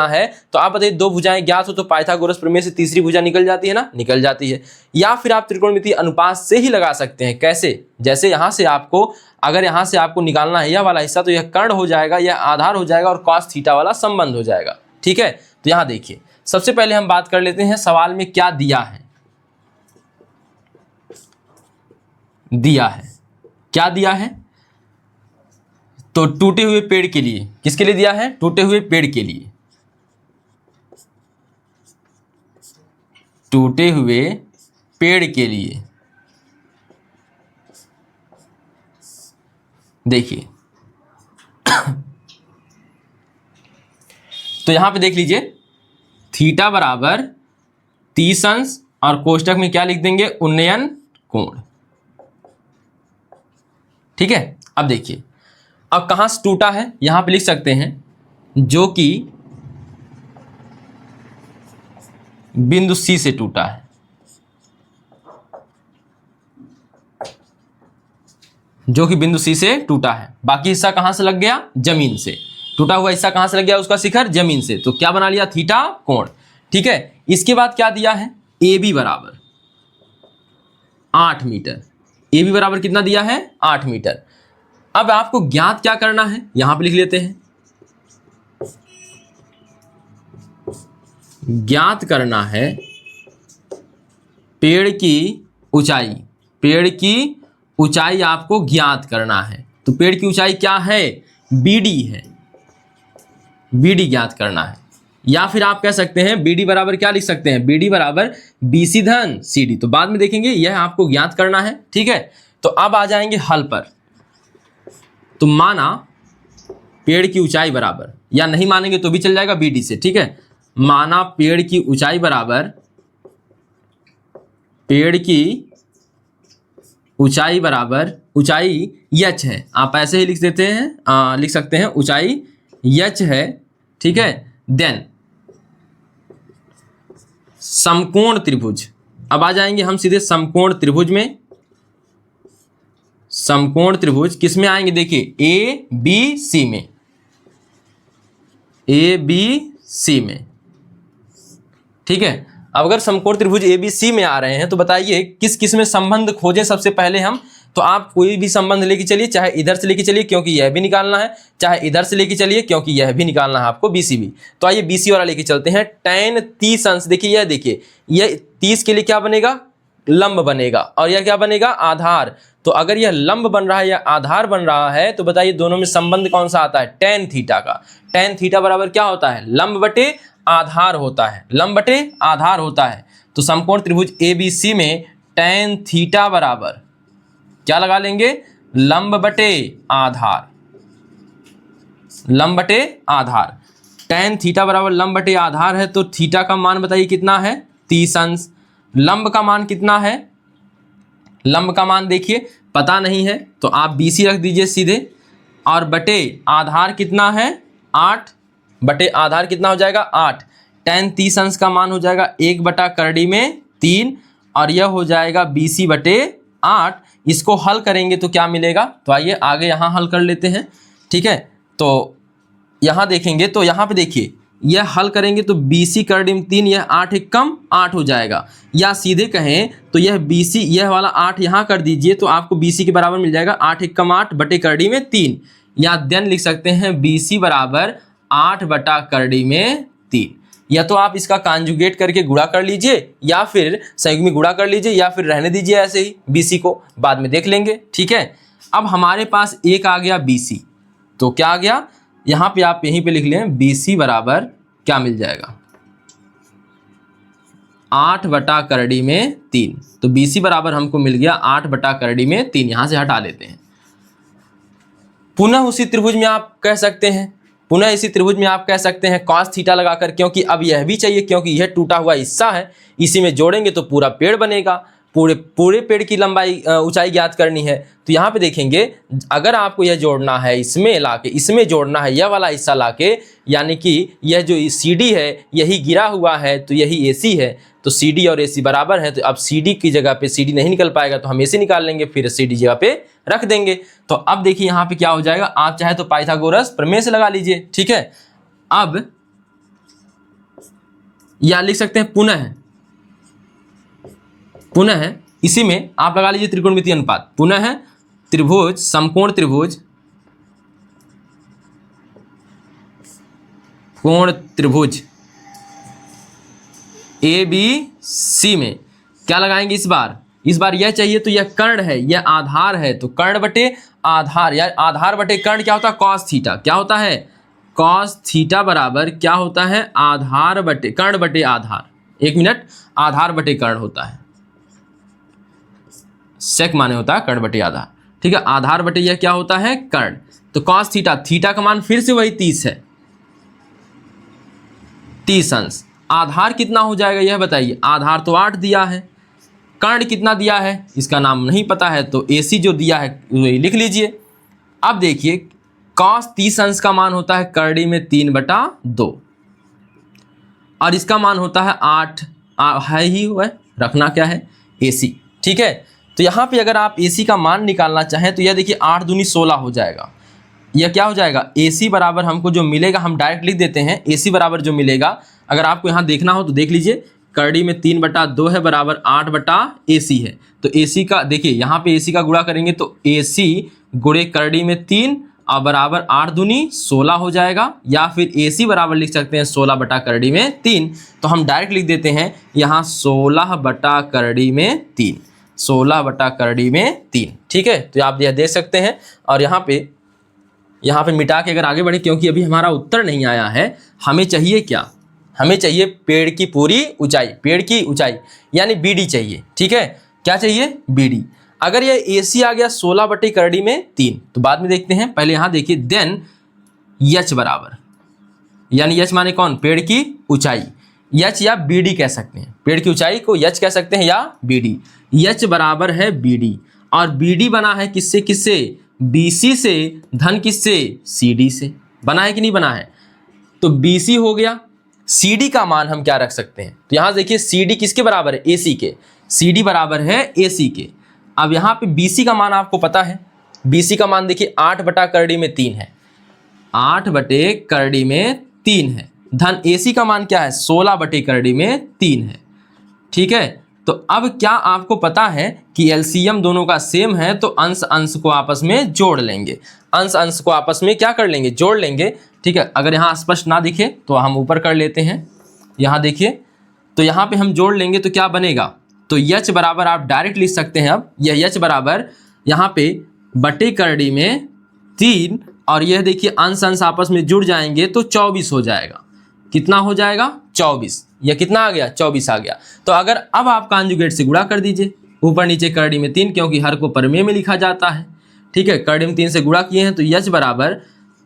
है तो आप बताइए, दो भुजाएं ज्ञात हो तो पाइथागोरस प्रमेय से तीसरी भुजा निकल जाती है ना, निकल जाती है। या फिर आप त्रिकोणमितीय अनुपात से ही लगा सकते हैं। कैसे, जैसे यहाँ से आपको, अगर यहाँ से आपको निकालना है यह वाला हिस्सा, तो यह कर्ण हो जाएगा, यह आधार हो जाएगा और cos थीटा वाला संबंध हो जाएगा। ठीक है, तो यहाँ देखिए, सबसे पहले हम बात कर लेते हैं सवाल में क्या दिया है। क्या दिया है, तो टूटे हुए पेड़ के लिए, किसके लिए दिया है, टूटे हुए पेड़ के लिए, टूटे हुए पेड़ के लिए। देखिए तो यहां पे देख लीजिए, थीटा बराबर 30 अंश और कोष्टक में क्या लिख देंगे, उन्नयन कोण। ठीक है, अब देखिए अब कहां से टूटा है, यहां पे लिख सकते हैं जो कि बिंदु सी से टूटा है। जो कि बिंदु सी से टूटा है। बाकी हिस्सा कहां से लग गया, जमीन से। टूटा हुआ हिस्सा कहां से लग गया, उसका शिखर जमीन से। तो क्या बना लिया, थीटा कोण। ठीक है, इसके बाद क्या दिया है, ए बी बराबर 8 मीटर। ए बी बराबर कितना दिया है, 8 मीटर। अब आपको ज्ञात क्या करना है, यहां पे लिख लेते हैं। ज्ञात करना है पेड़ की ऊंचाई। पेड़ की ऊंचाई आपको ज्ञात करना है। तो पेड़ की ऊंचाई क्या है, बीडी है। बीडी ज्ञात करना है। या फिर आप कह सकते हैं बीडी बराबर क्या लिख सकते हैं, बीडी बराबर बीसी धन सीडी। तो बाद में देखेंगे, यह आपको ज्ञात करना है। ठीक है, तो अब आ जाएंगे हल पर। तो माना पेड़ की ऊंचाई बराबर, या नहीं मानेंगे तो भी चल जाएगा बीडी से। ठीक है, माना पेड़ की ऊंचाई बराबर, पेड़ की ऊंचाई बराबर, ऊंचाई यच है, आप ऐसे ही लिख देते हैं, लिख सकते हैं ऊंचाई यच है। ठीक है, देन समकोण त्रिभुज। अब आ जाएंगे हम सीधे समकोण त्रिभुज में। समकोण त्रिभुज किस में आएंगे, देखिए ए बी सी में। ए बी सी में। ठीक है, अब अगर समकोण त्रिभुज ए बी सी में आ रहे हैं तो बताइए किस किस में संबंध खोजें सबसे पहले हम। तो आप कोई भी संबंध लेके चलिए, चाहे इधर से लेके चलिए क्योंकि यह भी निकालना है, चाहे इधर से लेके चलिए क्योंकि यह भी निकालना है आपको, बीसी भी। तो आइए बीसी वाला लेके चलते हैं। tan 30 अंश, देखिए यह, देखिए यह 30 के लिए क्या बनेगा, लंब बनेगा, और यह क्या बनेगा, आधार। तो अगर यह लंब बन रहा है या आधार बन रहा है तो बताइए दोनों में संबंध कौन सा आता है, tan थीटा का। tan थीटा बराबर क्या होता है, लंब बटे आधार होता है। लंब बटे आधार होता है। तो समकोण त्रिभुज ABC में tan थीटा बराबर क्या लगा लेंगे, लंब बटे आधार। लंब बटे आधार, tan थीटा बराबर लंब बटे आधार है। तो थीटा का मान बताइए कितना है, 30 अंश। लंब का मान कितना है, लंब का मान देखिए पता नहीं है तो आप BC रख दीजिए सीधे, और बटे आधार कितना है, 8 बटे आधार कितना हो जाएगा, 8। tan 30 अंश का मान हो जाएगा 1 बटा करड़ी में 3, और यह हो जाएगा BC बटे 8। इसको हल करेंगे तो क्या मिलेगा, तो आइए आगे यहाँ हल कर लेते हैं। ठीक है, तो यहाँ देखेंगे तो यहाँ पे देखिए यह हल करेंगे तो BC करड़ी में 3, यह 8 एक कम 8 हो जाएगा। या सीधे कहें तो यह BC, यह वाला 8 यहाँ कर दीजिए तो आपको BC के बराबर मिल जाएगा 8 एक कम 8 बटे करड़ी में 3। या देन लिख सकते हैं BC बराबर 8 बटा करड़ी में 3। या तो आप इसका कॉन्जुगेट करके गुणा कर लीजिए, या फिर संयुग्मी में गुणा कर लीजिए, या फिर रहने दीजिए ऐसे ही, BC को बाद में देख लेंगे। ठीक है, अब हमारे पास एक आ गया BC। तो क्या आ गया, यहाँ पे आप यहीं पे लिख लें BC बराबर क्या मिल जाएगा, 8 बटा करड़ी में 3। तो BC बराबर हमको मिल गया 8 बटा करड़ी में 3। यहाँ से हटा लेते हैं। पुनः उसी त्रिभुज में आप कह सकते हैं, पुनः इसी त्रिभुज में आप कह सकते हैं cos थीटा लगाकर, क्योंकि अब यह भी चाहिए, क्योंकि यह टूटा हुआ हिस्सा है, इसी में जोड़ेंगे तो पूरा पेड़ बनेगा। पूरे पेड़ की लंबाई ऊंचाई ज्ञात करनी है। तो यहाँ पे देखेंगे अगर आपको यह जोड़ना है, इसमें लाके इसमें जोड़ना है, यह वाला हिस्सा लाके, यानी कि यह जो CD है यही गिरा हुआ है तो यही AC है। तो CD और AC बराबर है। तो अब CD की जगह पे CD नहीं निकल पाएगा तो हम AC निकाल लेंगे, फिर CD जगह पे रख देंगे। तो अब देखिए यहाँ पे क्या हो जाएगा, आप चाहे तो पाइथागोरस प्रमेय से लगा लीजिए। ठीक है, अब या लिख सकते हैं पुनः इसी में आप लगा लीजिए त्रिकोणमितीय अनुपात। पुनः त्रिभुज, समकोण त्रिभुज, कोण त्रिभुज ABC में क्या लगाएंगे इस बार यह चाहिए तो यह कर्ण है, यह आधार है, तो कर्ण बटे आधार, या आधार बटे कर्ण क्या होता है, cos थीटा। क्या होता है, cos थीटा बराबर क्या होता है, आधार बटे कर्ण बटे आधार। 1 मिनट, आधार बटे कर्ण होता है, सेक माने होता है कर्ण बटे आधार। ठीक है, आधार बटे यह क्या होता है, कर्ण। तो cos थीटा, थीटा का मान फिर से वही 30 है, 30 अंश, आधार कितना हो जाएगा यह बताइए। आधार तो 8 दिया है, कर्ण कितना दिया है इसका नाम नहीं पता है, तो AC जो दिया है वही लिख लीजिए। अब देखिए cos 30 अंश का मान होता है करड़ी में 3/2 और इसका मान होता है 8 है ही हुआ है, रखना क्या है AC, ठीक है। तो यहाँ पे अगर आप AC का मान निकालना चाहें तो यह देखिए 8 दूनी 16 हो जाएगा। यह क्या हो जाएगा AC बराबर हमको जो मिलेगा हम डायरेक्ट लिख देते हैं। AC बराबर जो मिलेगा अगर आपको यहाँ देखना हो तो देख लीजिए, करड़ी में 3/2 है बराबर 8/AC है। तो AC का देखिए यहाँ पे AC का गुणा करेंगे तो AC गुणे करड़ी में 3 और बराबर 8 दूनी 16 हो जाएगा, या फिर AC बराबर लिख सकते हैं 16 बटा करड़ी में 3। तो हम डायरेक्ट लिख देते हैं यहाँ 16 बटा करड़ी में 3, 16 बटा करड़ी में 3, ठीक है। तो आप यह देख सकते हैं और यहाँ पे मिटा के अगर आगे बढ़े, क्योंकि अभी हमारा उत्तर नहीं आया है। हमें चाहिए क्या, हमें चाहिए पेड़ की पूरी ऊंचाई, पेड़ की ऊंचाई यानी BD चाहिए, ठीक है। क्या चाहिए BD। अगर यह AC आ गया 16 बटे करड़ी में 3 तो बाद में देखते हैं, पहले यहाँ देखिए देन H बराबर, यानी H माने कौन, पेड़ की ऊंचाई, H या BD कह सकते हैं, पेड़ की ऊंचाई को H कह सकते हैं या BD। H बराबर है BD और BD बना है किससे किससे, BC से, धन किससे, CD से। बना है कि नहीं बना है, तो BC हो गया। CD का मान हम क्या रख सकते हैं, तो यहाँ देखिए CD किसके बराबर है, AC के, CD बराबर है AC के। अब यहाँ पे BC का मान आपको पता है, BC का मान देखिए 8 बटा करड़ी में 3 है, 8 बटे करड़ी में 3 है। धन AC का मान क्या है, 16 बटे करड़ी में 3 है, ठीक है। तो अब क्या आपको पता है कि LCM दोनों का सेम है, तो अंश अंश को आपस में जोड़ लेंगे, अंश अंश को आपस में क्या कर लेंगे, जोड़ लेंगे, ठीक है। अगर यहाँ स्पष्ट ना दिखे तो हम ऊपर कर लेते हैं, यहाँ देखिए, तो यहाँ पे हम जोड़ लेंगे तो क्या बनेगा, तो H बराबर आप डायरेक्ट लिख सकते हैं। अब यह H बराबर यहाँ पे बटे करड़ी में 3 और यह देखिए अंश अंश आपस में जुड़ जाएंगे तो 24 हो जाएगा। कितना हो जाएगा, 24। यह कितना आ गया, 24 आ गया। तो अगर अब आप कांजुगेट से गुणा कर दीजिए, ऊपर नीचे करड़ी में 3, क्योंकि हर को परमेय में लिखा जाता है, ठीक है। करड़ी में 3 से गुणा किए हैं तो H बराबर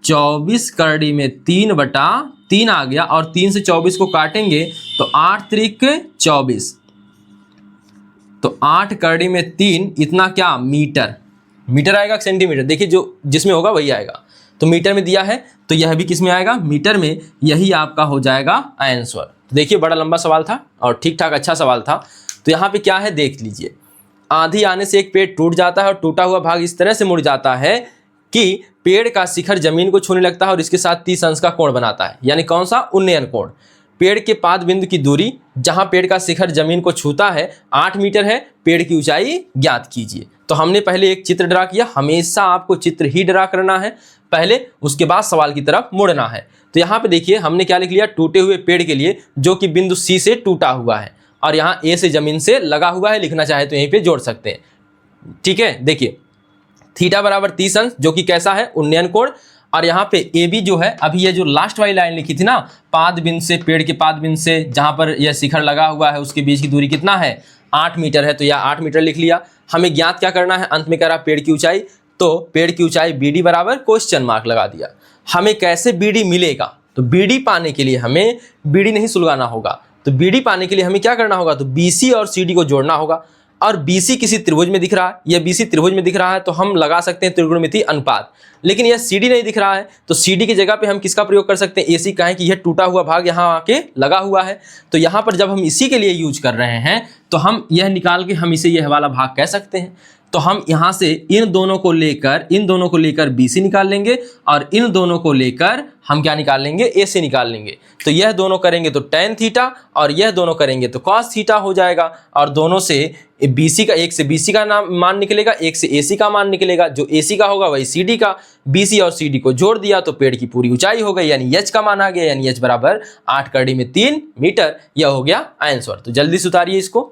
24 करड़ी में 3/3 आ गया और 3 से 24 को काटेंगे तो 8 त्रिक 24, तो 8 करड़ी में 3 इतना क्या, मीटर, मीटर आएगा सेंटीमीटर, देखिए जो जिसमें होगा वही आएगा। तो मीटर में दिया है तो यह भी किस में आएगा, मीटर में। यही आपका हो जाएगा आंसर। देखिए बड़ा लंबा सवाल था और ठीक ठाक अच्छा सवाल था। तो यहाँ पे क्या है देख लीजिए, आंधी आने से एक पेड़ टूट जाता है और टूटा हुआ भाग इस तरह से मुड़ जाता है कि पेड़ का शिखर जमीन को छूने लगता है और इसके साथ 30 अंश का कोण बनाता है, यानी कौन सा, उन्नयन कोण। पेड़ के पाद बिंदु की दूरी जहां पेड़ का शिखर जमीन को छूता है 8 मीटर है, पेड़ की ऊंचाई ज्ञात कीजिए। तो हमने पहले एक चित्र ड्रा किया, हमेशा आपको चित्र ही ड्रा करना है पहले, उसके बाद सवाल की तरफ मुड़ना है। तो यहाँ पे देखिए हमने क्या लिख लिया, टूटे हुए पेड़ के लिए जो कि बिंदु C से टूटा हुआ है और यहाँ A से जमीन से लगा हुआ है, लिखना चाहे तो यहीं पे जोड़ सकते हैं, ठीक है। देखिए थीटा बराबर 30 अंश जो कि कैसा है, उन्नयन कोण, और यहाँ पे AB जो है, अभी ये जो लास्ट वाली लाइन लिखी थी ना, पाद बिंदु से, पेड़ के पाद बिंदु से जहाँ पर यह शिखर लगा हुआ है उसके बीच की दूरी कितना है, 8 मीटर है, तो यह 8 मीटर लिख लिया। हमें ज्ञात क्या करना है, अंत में कह रहा पेड़ की ऊंचाई, तो पेड़ की ऊंचाई BD बराबर क्वेश्चन मार्क लगा दिया। हमें कैसे BD मिलेगा, तो BD पाने के लिए हमें BD नहीं सुलगाना होगा, तो BD पाने के लिए हमें क्या करना होगा, तो BC और CD को जोड़ना होगा। और BC किसी त्रिभुज में दिख रहा है, यह BC त्रिभुज में दिख रहा है तो हम लगा सकते हैं त्रिकोणमितीय अनुपात, लेकिन यह CD नहीं दिख रहा है तो CD की जगह पे हम किसका प्रयोग कर सकते हैं, AC का है कि यह टूटा हुआ भाग यहाँ आके लगा हुआ है। तो यहाँ पर जब हम इसी के लिए यूज कर रहे हैं तो हम यह निकाल के हम इसे यह वाला भाग कह सकते हैं। तो हम यहाँ से इन दोनों को लेकर BC निकाल लेंगे और इन दोनों को लेकर हम क्या निकाल लेंगे, AC निकाल लेंगे। तो यह दोनों करेंगे तो tan थीटा और यह दोनों करेंगे तो cos थीटा हो जाएगा, और दोनों से BC का, एक से BC का मान निकलेगा, एक से AC का मान निकलेगा, जो AC का होगा वही CD का, BC और CD को जोड़ दिया तो पेड़ की पूरी ऊंचाई हो गई, यानी H का मान आ गया, यानी H बराबर 8 करड़ी में 3 मीटर। यह हो गया आंसर। तो जल्दी से उतारिए इसको।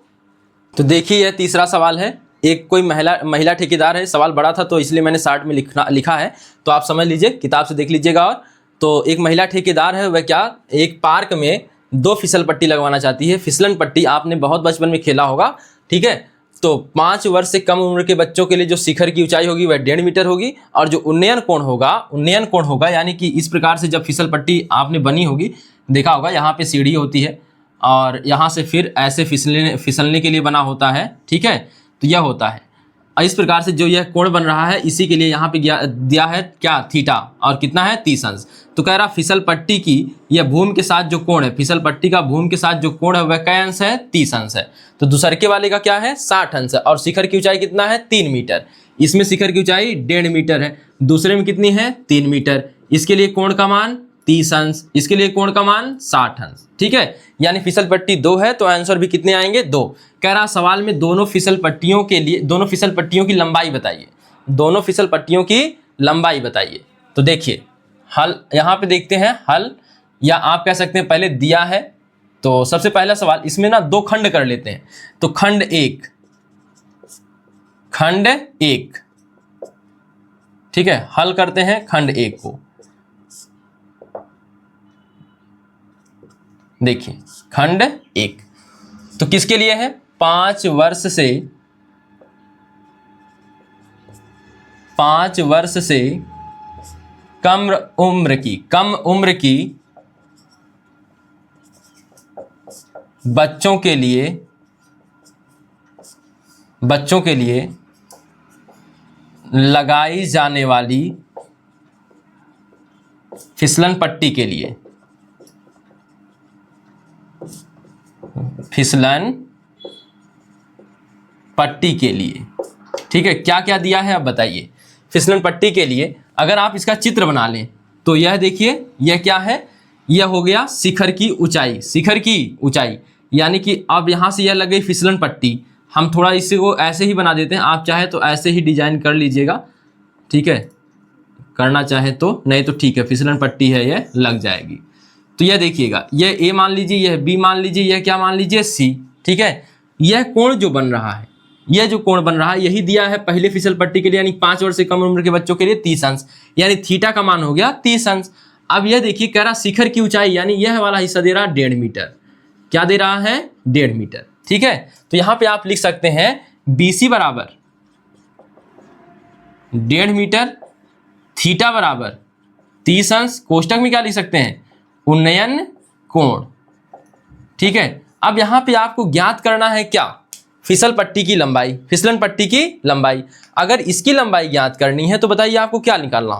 तो देखिए यह तीसरा सवाल है, एक कोई महिला ठेकेदार है, सवाल बड़ा था तो इसलिए मैंने शार्ट में लिखा है, तो आप समझ लीजिए, किताब से देख लीजिएगा। और तो एक महिला ठेकेदार है, वह क्या एक पार्क में 2 फिसल पट्टी लगवाना चाहती है। फिसलन पट्टी आपने बहुत बचपन में खेला होगा, ठीक है। तो 5 वर्ष से कम उम्र के बच्चों के लिए जो शिखर की ऊंचाई होगी वह 1.5 मीटर होगी, और जो उन्नयन कोण होगा यानी कि इस प्रकार से जब फिसल पट्टी आपने बनी होगी, देखा होगा यहाँ पे सीढ़ी होती है और यहाँ से फिर ऐसे फिसलने के लिए बना होता है, ठीक है। तो यह होता है, इस प्रकार से जो यह कोण बन रहा है इसी के लिए यहाँ पे दिया है क्या, थीटा, और कितना है 30 अंश। तो कह रहा फिसल पट्टी की यह भूमि के साथ जो कोण है, फिसल पट्टी का भूमि के साथ जो कोण है वह क्या अंश है, 30 अंश है। तो दूसरके वाले का क्या है, 60 अंश है। और शिखर की ऊंचाई कितना है, 3 मीटर। इसमें शिखर की ऊंचाई 1.5 मीटर है, दूसरे में कितनी है, 3 मीटर। इसके लिए कोण का मान 30 अंश, इसके लिए कोण का मान 60 अंश, ठीक है। यानी फिसल पट्टी 2 है तो आंसर भी कितने आएंगे, 2। कह रहा सवाल में दोनों फिसल पट्टियों के लिए दोनों फिसल पट्टियों की लंबाई बताइए, दोनों फिसल पट्टियों की लंबाई बताइए। तो देखिए हल यहाँ पे देखते हैं हल, या आप कह सकते हैं पहले दिया है। तो सबसे पहला सवाल, इसमें ना 2 खंड कर लेते हैं। तो खंड 1, ठीक है, हल करते हैं खंड 1 को। देखिए खंड 1 तो किसके लिए है, 5 वर्ष से कम उम्र की बच्चों के लिए लगाई जाने वाली फिसलन पट्टी के लिए, ठीक है। क्या क्या दिया है अब बताइए। फिसलन पट्टी के लिए अगर आप इसका चित्र बना लें तो यह देखिए, यह क्या है, यह हो गया शिखर की ऊंचाई, यानी कि अब यहां से यह लग गई फिसलन पट्टी। हम थोड़ा इसको ऐसे ही बना देते हैं, आप चाहे तो ऐसे ही डिजाइन कर लीजिएगा, ठीक है, करना चाहे तो, नहीं तो ठीक है, फिसलन पट्टी है यह लग जाएगी। तो यह देखिएगा, यह ए मान लीजिए, यह बी मान लीजिए, यह क्या मान लीजिए, सी, ठीक है। यह कोण जो बन रहा है, यह जो कोण बन रहा है यही दिया है पहले फिसल पट्टी के लिए, यानी 5 वर्ष से कम उम्र के बच्चों के लिए 30 अंश, यानी थीटा का मान हो गया 30 अंश। अब यह देखिए कह रहा शिखर की ऊंचाई, यानी यह वाला हिस्सा दे रहा है 1.5 मीटर। क्या दे रहा है, 1.5 मीटर, ठीक है। तो यहां पे आप लिख सकते हैं BC बराबर 1.5 मीटर, थीटा बराबर 30 अंश, कोष्टक में क्या लिख सकते हैं, उन्नयन कोण, ठीक है। अब यहां पे आपको ज्ञात करना है क्या, फिसल पट्टी की लंबाई, फिसलन पट्टी की लंबाई। अगर इसकी लंबाई ज्ञात करनी है तो बताइए आपको क्या निकालना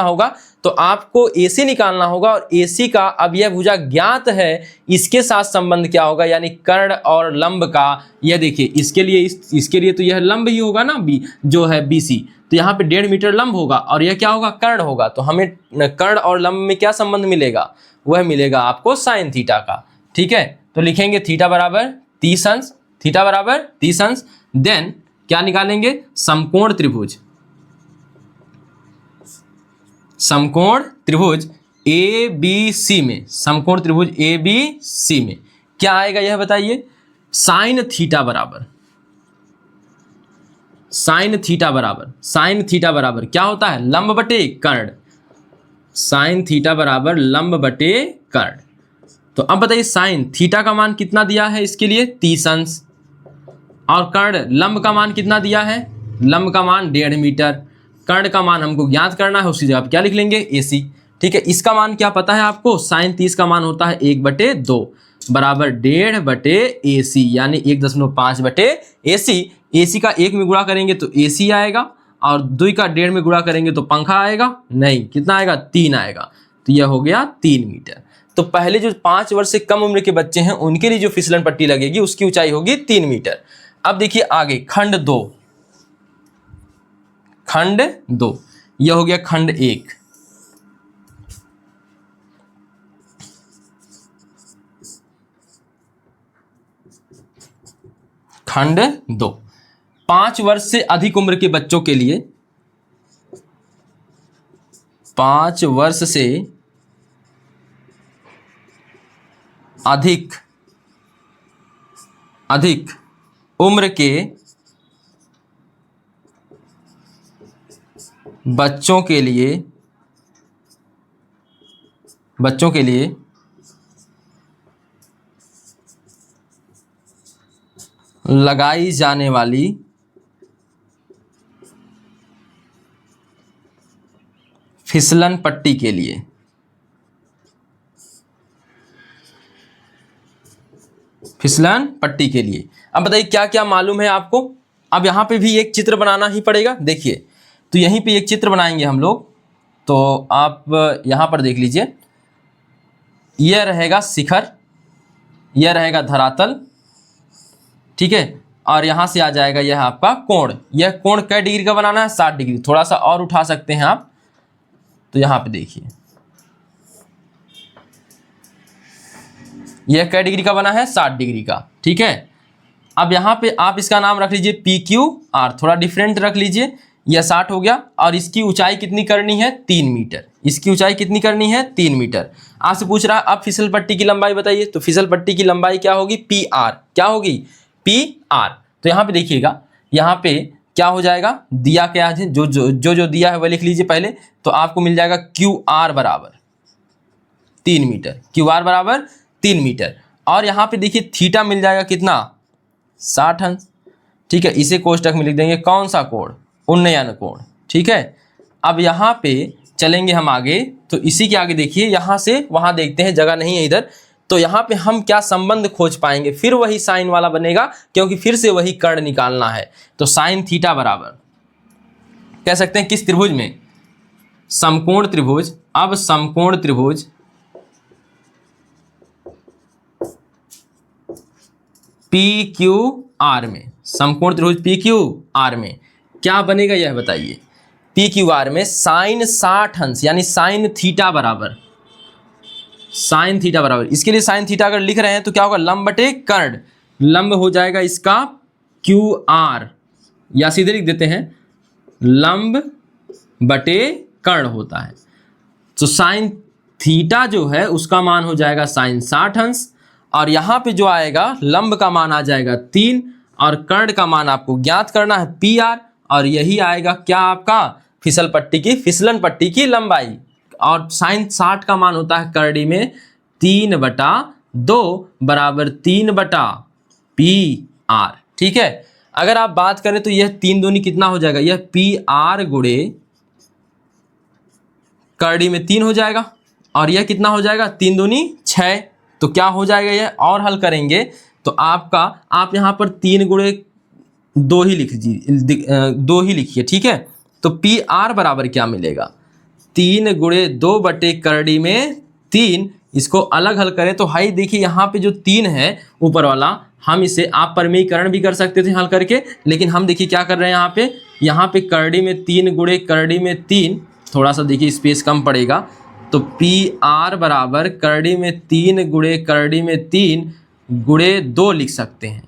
होगा, तो आपको AC निकालना होगा। और AC का अब यह भुजा ज्ञात है, इसके साथ संबंध क्या होगा, यानी कर्ण और लंब का। यह देखिए इसके लिए तो यह लंब ही होगा ना, बी जो है BC, तो यहाँ पे 1.5 मीटर लंब होगा और यह क्या होगा, कर्ण होगा। तो हमें कर्ण और लंब में क्या संबंध मिलेगा, वह मिलेगा आपको साइन थीटा का, ठीक है। तो लिखेंगे थीटा बराबर 30 अंश, देन क्या निकालेंगे, समकोण त्रिभुज ABC में, समकोण त्रिभुज ABC में क्या आएगा यह बताइए, साइन थीटा बराबर क्या होता है, लंब बटे कर्ण, साइन थीटा बराबर लंब बटे कर्ण। तो अब बताइए साइन थीटा का मान कितना दिया है इसके लिए, 30 अंश, और कर्ण लंब का मान कितना दिया है, लंब का मान 1.5 मीटर, कर्ण का मान हमको ज्ञात करना है, उसी जगह क्या लिख लेंगे, AC, ठीक है। इसका मान क्या पता है आपको, साइन 30 का मान होता है 1/2 बराबर 1.5 बटे AC, यानी 1.5 बटे AC का 1 में गुणा करेंगे तो AC आएगा, और 2 का 1.5 में गुणा करेंगे तो पंखा आएगा, नहीं कितना आएगा, 3 आएगा। तो यह हो गया 3 मीटर। तो पहले जो 5 वर्ष से कम उम्र के बच्चे हैं उनके लिए जो फिसलन पट्टी लगेगी उसकी ऊंचाई होगी 3 मीटर। अब देखिए आगे खंड 2, यह हो गया खंड 1। खंड 2, 5 वर्ष से अधिक उम्र के बच्चों के लिए, 5 वर्ष से अधिक उम्र के बच्चों के लिए लगाई जाने वाली फिसलन पट्टी के लिए फिसलन पट्टी के लिए। अब बताइए क्या क्या मालूम है आपको। अब यहाँ पे भी एक चित्र बनाना ही पड़ेगा। देखिए तो यहीं पे एक चित्र बनाएंगे हम लोग। तो आप यहाँ पर देख लीजिए, यह रहेगा शिखर, यह रहेगा धरातल, ठीक है, और यहाँ से आ जाएगा यह आपका कोण। यह कोण कै डिग्री का बनाना है? 60 डिग्री। थोड़ा सा और उठा सकते हैं आप। तो यहाँ पे देखिए यह कै डिग्री का बना है? 60 डिग्री का, ठीक है। अब यहाँ पे आप इसका नाम रख लीजिए PQR, थोड़ा डिफरेंट रख लीजिए। यह 60 हो गया और इसकी ऊंचाई कितनी करनी है? 3 मीटर। इसकी ऊंचाई कितनी करनी है? 3 मीटर। आपसे पूछ रहा है अब फिसल पट्टी की लंबाई बताइए। तो फिसल पट्टी की लंबाई क्या होगी? PR। क्या होगी? PR। तो यहाँ पे देखिएगा, यहाँ पे क्या हो जाएगा, दिया क्या है, जो दिया है वह लिख लीजिए पहले। तो आपको मिल जाएगा QR बराबर 3 मीटर। QR बराबर 3 मीटर। और यहाँ पे देखिए थीटा मिल जाएगा कितना? 60 अंश, ठीक है। इसे कोष्टक में लिख देंगे कौन सा कोण? उन्नयन कोण, ठीक है। अब यहाँ पे चलेंगे हम आगे। तो इसी के आगे देखिए, यहाँ से वहाँ देखते हैं, जगह नहीं है इधर। तो यहाँ पे हम क्या संबंध खोज पाएंगे? फिर वही साइन वाला बनेगा, क्योंकि फिर से वही कर्ण निकालना है। तो साइन थीटा बराबर कह सकते हैं किस त्रिभुज में? समकोण त्रिभुज। अब समकोण त्रिभुज PQR में, समकोण त्रिभुज PQR में क्या बनेगा यह बताइए। PQR में साइन 60 अंश यानी साइन थीटा बराबर, साइन थीटा बराबर, इसके लिए साइन थीटा अगर लिख रहे हैं तो क्या होगा? लंब बटे कर्ण। लंब हो जाएगा इसका QR, या सीधे लिख देते हैं लंब बटे कर्ण होता है। तो साइन थीटा जो है उसका मान हो जाएगा साइन 60 अंश, और यहाँ पे जो आएगा लंब का मान आ जाएगा 3, और कर्ण का मान आपको ज्ञात करना है PR, और यही आएगा क्या आपका? फिसल पट्टी की, फिसलन पट्टी की लंबाई। और साइन 60 का मान होता है करड़ी में 3/2 बराबर 3/PR, ठीक है। अगर आप बात करें तो यह 3 दूनी कितना हो जाएगा? यह PR गुणे करड़ी में 3 हो जाएगा, और यह कितना हो जाएगा? 3 दूनी 6। तो क्या हो जाएगा यह? और हल करेंगे तो आपका, आप यहाँ पर 3 गुणे 2 ही लिख दीजिए, 2 ही लिखिए, ठीक है। तो PR बराबर क्या मिलेगा? 3 गुणे 2 बटे करड़ी में 3। इसको अलग हल करें तो हाई देखिए, यहाँ पे जो 3 है ऊपर वाला, हम इसे आप परिमेयीकरण भी कर सकते थे हल करके, लेकिन हम देखिए क्या कर रहे हैं यहाँ पे करड़ी में 3 गुणे करड़ी में 3, थोड़ा सा देखिए स्पेस कम पड़ेगा। तो PR बराबर करड़ी में 3 गुणे करड़ी में 3 गुणे 2 लिख सकते हैं,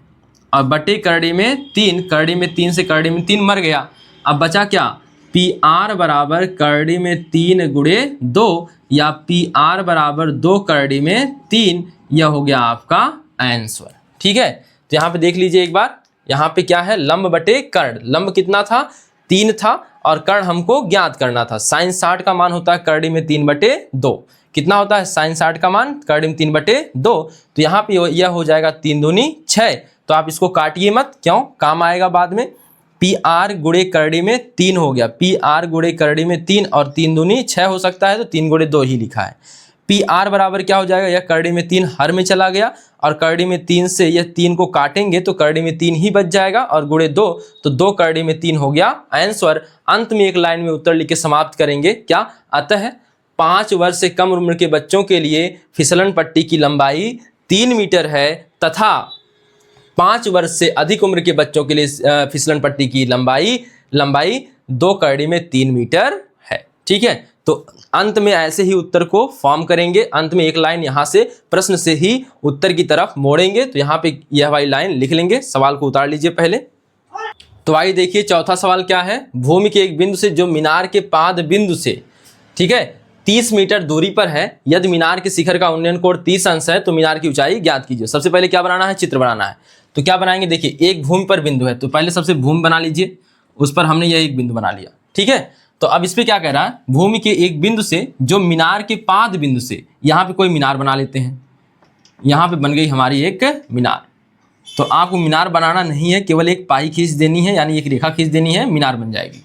और बटे करड़ी में 3, करड़ी में 3 से करड़ी में 3 मर गया। अब बचा क्या? PR बराबर करड़ी में 3 गुणे 2, या PR बराबर 2 करड़ी में 3। यह हो गया आपका आंसर, ठीक है। तो यहाँ पे देख लीजिए एक बार, यहाँ पे क्या है? लंब बटे कर्ण। लंब कितना था? 3 था, और कर्ण हमको ज्ञात करना था। साइन 60 का मान होता है करड़ी में 3/2। कितना होता है साइन 60 का मान? करड़ी में 3/2। तो यहाँ पे यह हो जाएगा 3 दूनी 6। तो आप इसको काटिए मत, क्यों? काम आएगा बाद में। PR गुणे करड़ी में 3 हो गया, PR गुणे करड़ी में 3, और 3 दूनी 6 हो सकता है, तो 3 गुणे 2 ही लिखा है। PR बराबर क्या हो जाएगा? यह करड़ी में 3 हर में चला गया, और करड़ी में 3 से यह 3 को काटेंगे तो करड़ी में 3 ही बच जाएगा, और गुणे 2, तो 2 करड़ी में 3 हो गया आंसर। अंत में एक लाइन में उत्तर लिख के समाप्त करेंगे क्या? अतः 5 वर्ष से कम उम्र के बच्चों के लिए फिसलन पट्टी की लंबाई 3 मीटर है, तथा 5 वर्ष से अधिक उम्र के बच्चों के लिए फिसलन पट्टी की लंबाई 2 करड़ी में 3 मीटर है, ठीक है। तो अंत में ऐसे ही उत्तर को फॉर्म करेंगे। अंत में एक लाइन यहाँ से प्रश्न से ही उत्तर की तरफ मोड़ेंगे। तो यहाँ पे यह वाली लाइन लिख लेंगे। सवाल को उतार लीजिए पहले। तो आइए देखिए चौथा सवाल क्या है। भूमि के एक बिंदु से जो मीनार के पाद बिंदु से, ठीक है, 30 मीटर दूरी पर है, यदि मीनार के शिखर का उन्नयन कोण 30 अंश है तो मीनार की ऊंचाई ज्ञात कीजिए। सबसे पहले क्या बनाना है? चित्र बनाना है। तो क्या बनाएंगे? देखिए एक भूमि पर बिंदु है, तो पहले सबसे भूमि बना लीजिए, उस पर हमने यह एक बिंदु बना लिया, ठीक है। तो अब इस पे क्या कह रहा है? भूमि के एक बिंदु से जो मीनार के पाद बिंदु से, यहाँ पे कोई मीनार बना लेते हैं। यहाँ पे बन गई हमारी एक मीनार। तो आपको मीनार बनाना नहीं है, केवल एक पाई खींच देनी है, यानी एक रेखा खींच देनी है, मीनार बन जाएगी।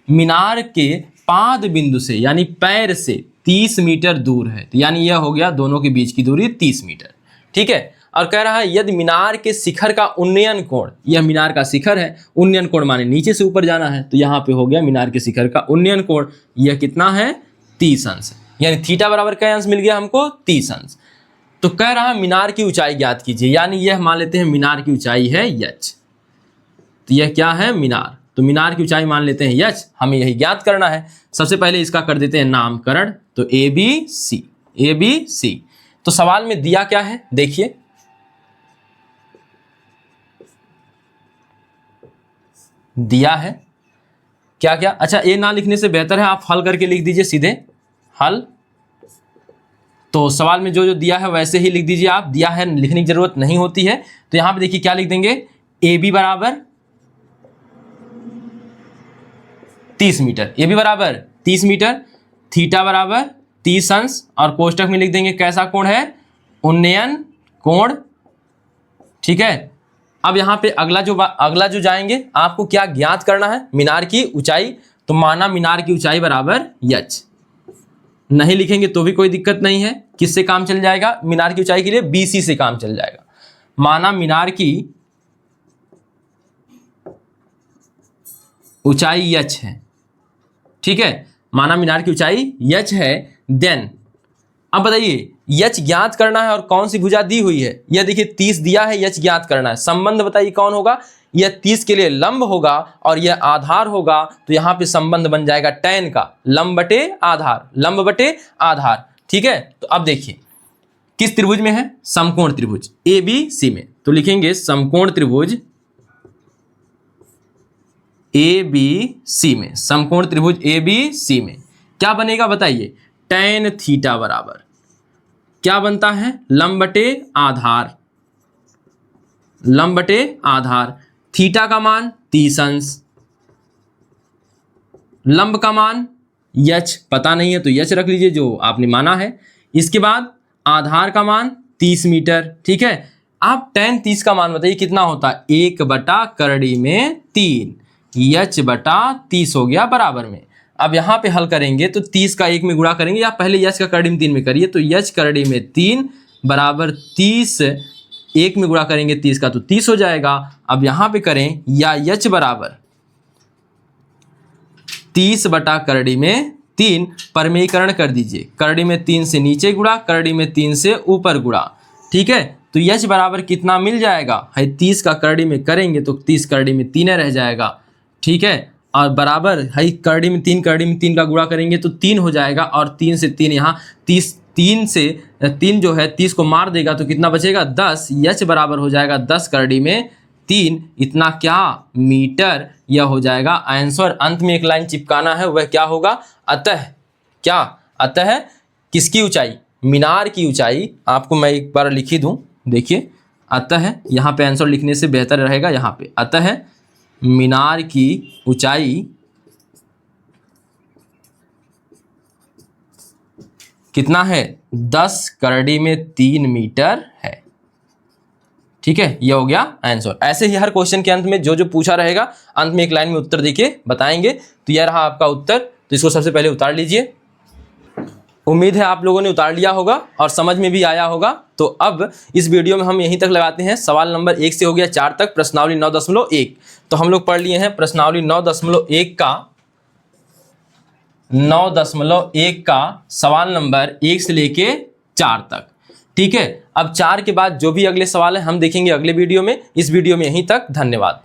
मीनार के पाद बिंदु से यानी पैर से 30 मीटर दूर है, तो यानी यह हो गया दोनों के बीच की दूरी 30 मीटर, ठीक है। और कह रहा है यदि मीनार के शिखर का उन्नयन कोण, यह मीनार का शिखर है, उन्नयन कोण माने नीचे से ऊपर जाना है, तो यहाँ पे हो गया मीनार के शिखर का उन्नयन कोण, यह कितना है 30 अंश, यानी थीटा बराबर क्या अंश मिल गया हमको 30 अंश। तो कह रहा है मीनार की ऊंचाई ज्ञात कीजिए, यानी यह मान लेते हैं मीनार की ऊंचाई है h, तो यह क्या है मीनार, तो मीनार की ऊंचाई मान लेते हैं h, हमें यही ज्ञात करना है। सबसे पहले इसका कर देते हैं नामकरण, तो ABC। तो सवाल में दिया क्या है देखिए, दिया है क्या क्या, अच्छा ये ना लिखने से बेहतर है आप हल करके लिख दीजिए सीधे हल। तो सवाल में जो जो दिया है वैसे ही लिख दीजिए आप, दिया है लिखने की जरूरत नहीं होती है। तो यहां पे देखिए क्या लिख देंगे, AB बराबर 30 मीटर, AB बराबर 30 मीटर, थीटा बराबर 30 अंश, और कोष्टक में लिख देंगे कैसा कोण है, उन्नयन कोण, ठीक है। अब यहाँ पे अगला जो जाएंगे आपको क्या ज्ञात करना है, मीनार की ऊंचाई, तो माना मीनार की ऊंचाई बराबर h, नहीं लिखेंगे तो भी कोई दिक्कत नहीं है, किससे काम चल जाएगा, मीनार की ऊंचाई के लिए BC से काम चल जाएगा। माना मीनार की ऊंचाई h है, ठीक है, माना मीनार की ऊंचाई h है, देन अब बताइए h ज्ञात करना है और कौन सी भुजा दी हुई है, यह देखिए 30 दिया है, h ज्ञात करना है, संबंध बताइए कौन होगा, यह 30 के लिए लंब होगा और यह आधार होगा, तो यहाँ पे संबंध बन जाएगा tan का, लंब बटे आधार, ठीक है। तो अब देखिए किस त्रिभुज में है, समकोण त्रिभुज ABC में, तो लिखेंगे समकोण त्रिभुज ABC में, समकोण त्रिभुज ABC में क्या बनेगा बताइए, tan थीटा बराबर क्या बनता है, लंब बटे आधार, थीटा का मान 30 अंश, लंब का मान h पता नहीं है तो h रख लीजिए जो आपने माना है, इसके बाद आधार का मान 30 मीटर, ठीक है। आप tan 30 का मान बताइए कितना होता है, 1/3 h बटा 30 हो गया बराबर में। अब यहाँ पे हल करेंगे तो 30 का 1 में गुणा करेंगे, या पहले h का करड़ी में 3 में करिए, तो h करड़ी में 3 बराबर 30, 1 में गुणा करेंगे 30 का तो 30 हो जाएगा। अब यहाँ पे करें, या h बराबर 30 बटा करड़ी में 3, परमेयीकरण कर दीजिए, करड़ी में 3 से नीचे गुणा, करड़ी में 3 से ऊपर गुणा, ठीक है। तो h बराबर कितना मिल जाएगा है, 30 का करड़ी में करेंगे तो 30 करड़ी में 3 रह जाएगा, ठीक है, और बराबर है करड़ी में 3 का गुणा करेंगे तो 3 हो जाएगा, और 3 से 3 यहाँ 3 से 3 जो है 30 को मार देगा तो कितना बचेगा 10, h बराबर हो जाएगा 10 करड़ी में 3, इतना क्या मीटर, यह हो जाएगा आंसर। अंत में एक लाइन चिपकाना है, वह क्या होगा, अतः किसकी ऊंचाई, मीनार की ऊंचाई, आपको मैं एक बार लिखी दूं, देखिए अतः यहाँ पे आंसर लिखने से बेहतर रहेगा, यहाँ पे अतः मीनार की ऊंचाई कितना है, 10 करड़ी में 3 मीटर है, ठीक है, ये हो गया आंसर। ऐसे ही हर क्वेश्चन के अंत में जो जो पूछा रहेगा अंत में एक लाइन में उत्तर देके बताएंगे। तो यह रहा आपका उत्तर, तो इसको सबसे पहले उतार लीजिए। उम्मीद है आप लोगों ने उतार लिया होगा और समझ में भी आया होगा। तो अब इस वीडियो में हम यहीं तक लगाते हैं, सवाल नंबर 1 से हो गया 4 तक, प्रश्नावली 9.1। तो हम लोग पढ़ लिए हैं प्रश्नावली 9.1 का सवाल नंबर 1 से लेके 4 तक, ठीक है। अब 4 के बाद जो भी अगले सवाल है हम देखेंगे अगले वीडियो में। इस वीडियो में यहीं तक, धन्यवाद।